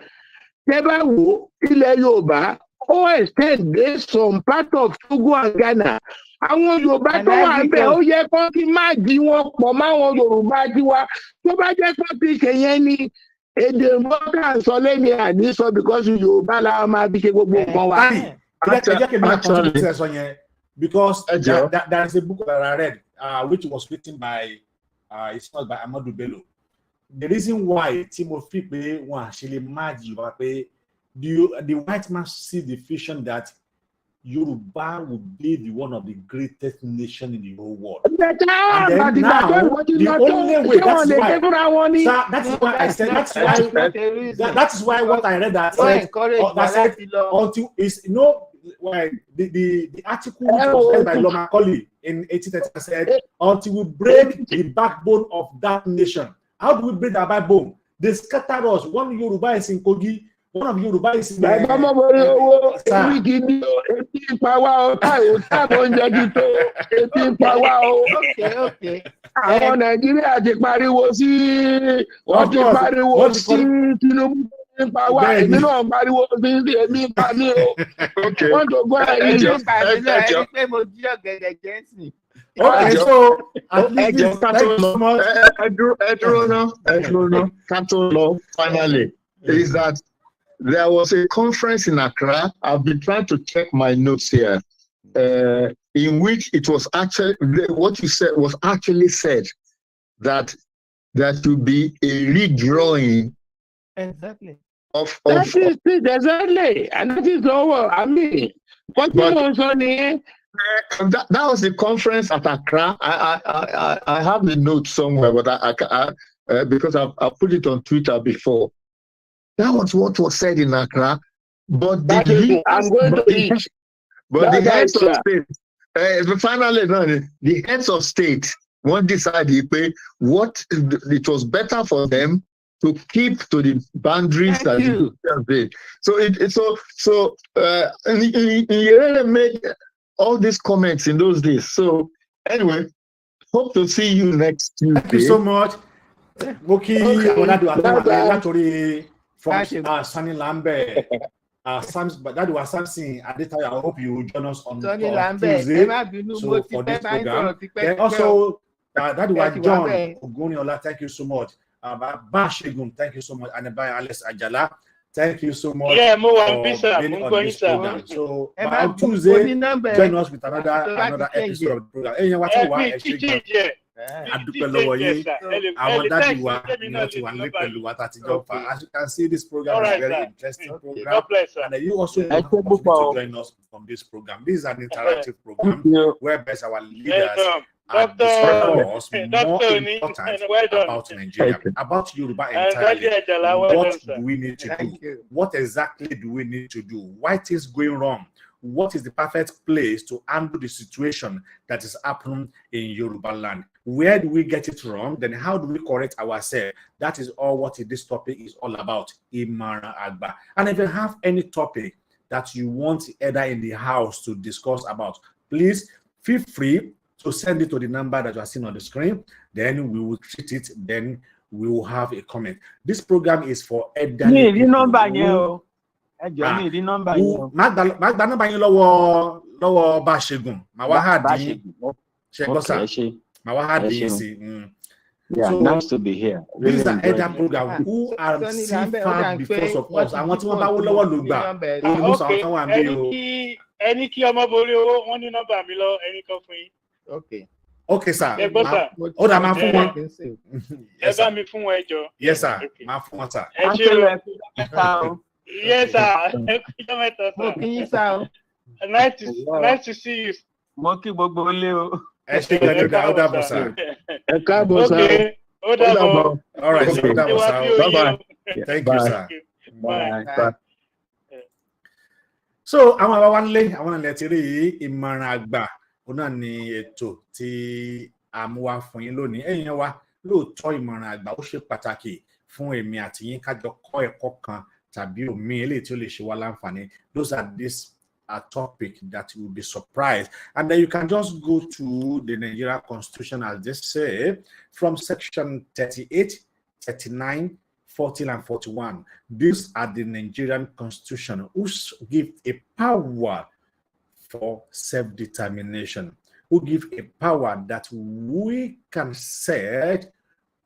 tẹ́ bá wò ilẹ̀ Yorùbá ó extend dé some part of Togo and Ghana. Àwọn Yorùbá tó wà ń bẹ̀ ó yẹ kó ti má jí wọn pọ̀ máwọn Yorùbá tiwa. Tó bá jẹ́ kó ti ṣe yẹn ni èdè mọ́tà sọ lẹ́ni àníṣọ because Yorùbá la máa fi ṣe gbogbo nǹkan wa. Because there is a book that I read which was written by it's not by Amadou Bello. The reason why Timothy pé wọn actually mad Yorùbá pé the white man sees the vision that Yoruba would be one of the greatest nations in the whole world. And then now, the only way, that is why what I read that said, until is the article was read by Loma Colley in 1830 said, until we break the backbone of that nation. How do we break that backbone? They scatter us. One Yoruba is in Kogi. One of Yoruba is in okay. Àwọn Nàìjíríà ti pariwo sí wọ́n ti pariwo sí Tinubu nípa wa èmi náà pariwo sí èmi pa mí o. Wọ́n tó gbọ́ ẹ̀yìn tó kà nílẹ̀ ẹni pé mo jí ọ̀gẹ̀dẹ̀ jẹ́sì. Okay, so finally is that there was a conference in Accra. I've been trying to check my notes here, in which it was actually what you said was actually said that there should be a redrawing. Exactly. That is exactly, and that is over. I mean, what you know, that was the conference at Accra. I have the notes somewhere, but because I've put it on Twitter before. That was what was said in Accra, but the leaders, I'm going to eat. but the heads of state, finally, the heads of state won't decide what it was better for them to keep to the boundaries that you did. So Nyerere made all these comments in those days. So anyway, hope to see you next Tuesday. Thank you so much. Moki, from Sunny Lambert. That was something at the time. I hope you will join us on Tuesday. So for this program. Then also, that was John Oguniola. Thank you so much. Bashegun, thank you so much. And by Alex Ajala, thank you so much. Yeah, for being on this program. So on Tuesday, join us with another episode of the program. Hey, what you want? As you can see, this program is very interesting program. And you also to join us from this program. This is an interactive program whereby our leaders are discussing more important about Nigeria, about Yoruba entirely. What do we need to do? What exactly do we need to do? Why things going wrong? What is the perfect place to handle the situation that is happening in Yoruba land? Where do we get it wrong? Then how do we correct ourselves? That is all what this topic is all about, Imoran Agba. And if you have any topic that you want either in the house to discuss about, please feel free to send it to the number that you are seeing on the screen. Then we will treat it. Then we will have a comment. This program is for elderly people. Magba number yín lọ́wọ́ Bashegun Mawahadi Shegosa Mawahadi. Yeah, nice to be here. This is the elder program who are seen far because of us. I want to know lọ́wọ́ ló gbà. Most of them want me. Ẹni kí ọmọ borí owó wọ́n ní nọ́mbà mi lọ ẹni kan fún yín. Okay, sir. Ó dà máa fún wọn. Ẹ bá mi fún wọn ẹjọ́. Yes, sir. Máa fún wọn, sir. Ẹ ṣé o. Yes, sir. Nice to see you. Moki gbogbo le o. Ẹ ṣé gan-an, ó dàbọ̀, sir. Ẹ káàbọ̀, sir. Ó dàbọ̀. All right, sir. Ó dàbọ̀, sir. Bye-bye. Thank you, sir. Bye. So, àwọn àwa nílé, àwọn ilẹ̀ ti rí Ìmọ̀ràn Àgbà. Ó náà ni ètò tí a mú wá fún yín lónìí. Ẹ̀yin wa, lóòótọ́ Ìmọ̀ràn Àgbà ó ṣe pàtàkì fún èmi àti yín ká jọ kọ́ ẹ̀kọ́ kan tàbí omi eléyìí tí ó lè ṣe wá láǹfààní. Those are this topic that you will be surprised. And then you can just go to the Nigeria Constitution, as they say, from section 38, 39, 40, and 41. These are the Nigerian Constitution, which give a power for self-determination, who give a power that we can say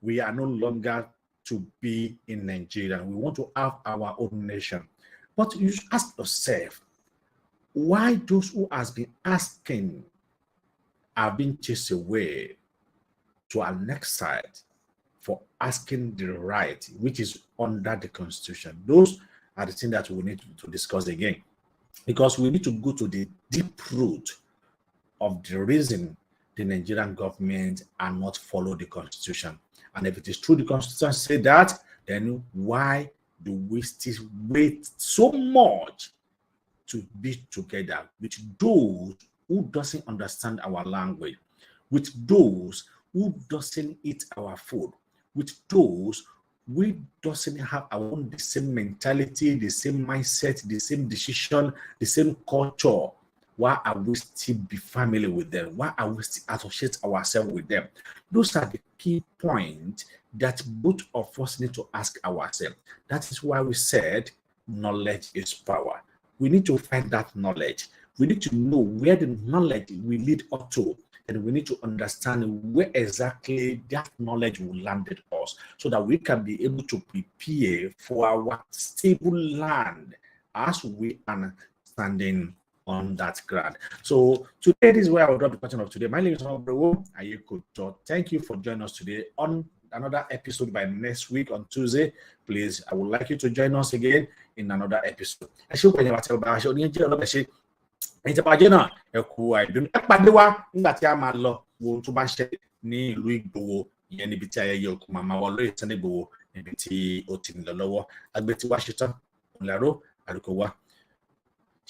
we are no longer to be in Nigeria. We want to have our own nation. But you should ask yourself, why those who has been asking are being chased away to our next side for asking the right, which is under the Constitution? Those are the things that we need to discuss again, because we need to go to the deep root of the reason the Nigerian government are not follow the Constitution. And if it is true the Constitution say that, then why do we still wait so much to be together with those who doesn't understand our language, with those who doesn't eat our food, with those who doesn't have our own the same mentality, the same mindset, the same decision, the same culture? Why are we still be family with them? Why are we still associate ourselves with them? Those are the key points that both of us need to ask ourselves. That is why we said knowledge is power. We need to find that knowledge. We need to know where the knowledge will lead us to, and we need to understand where exactly that knowledge will land us, so that we can be able to prepare for our stable land as we are standing on that ground. So today, this is where I will drop the question of today. My name is Oba'S. Thank you for joining us today on another episode by next week on Tuesday. Please, I would like you to join us again in another episode. Ìjọba náà ẹ kú àìdùn ẹ pàdé wa nígbà tí a máa lọ wo tó bá ṣe ní ìlú Ìgbòho ìyẹn níbi tí ayẹyẹ òkú màmá wa olóyè Sunday Igboho níbi tí ó ti ń lọ lọ́wọ́ agbé tí wá ṣetán òǹlàró àlùkò wa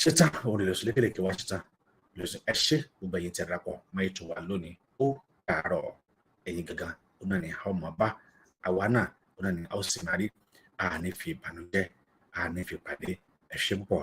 ṣetán òun lè lọ sí lékèlèké wá ṣetán ẹ ṣé gbogbo ẹ̀yin tí ẹ darapọ̀ mọ́ ètò wa lónìí ó dàárọ̀ ẹ̀yin gangan ó náà ní a ó máa bá àwa náà ó náà ní a ó sì máa rí àní fi ìbànújẹ́ àní fi pàdé ẹ ṣé púpọ̀.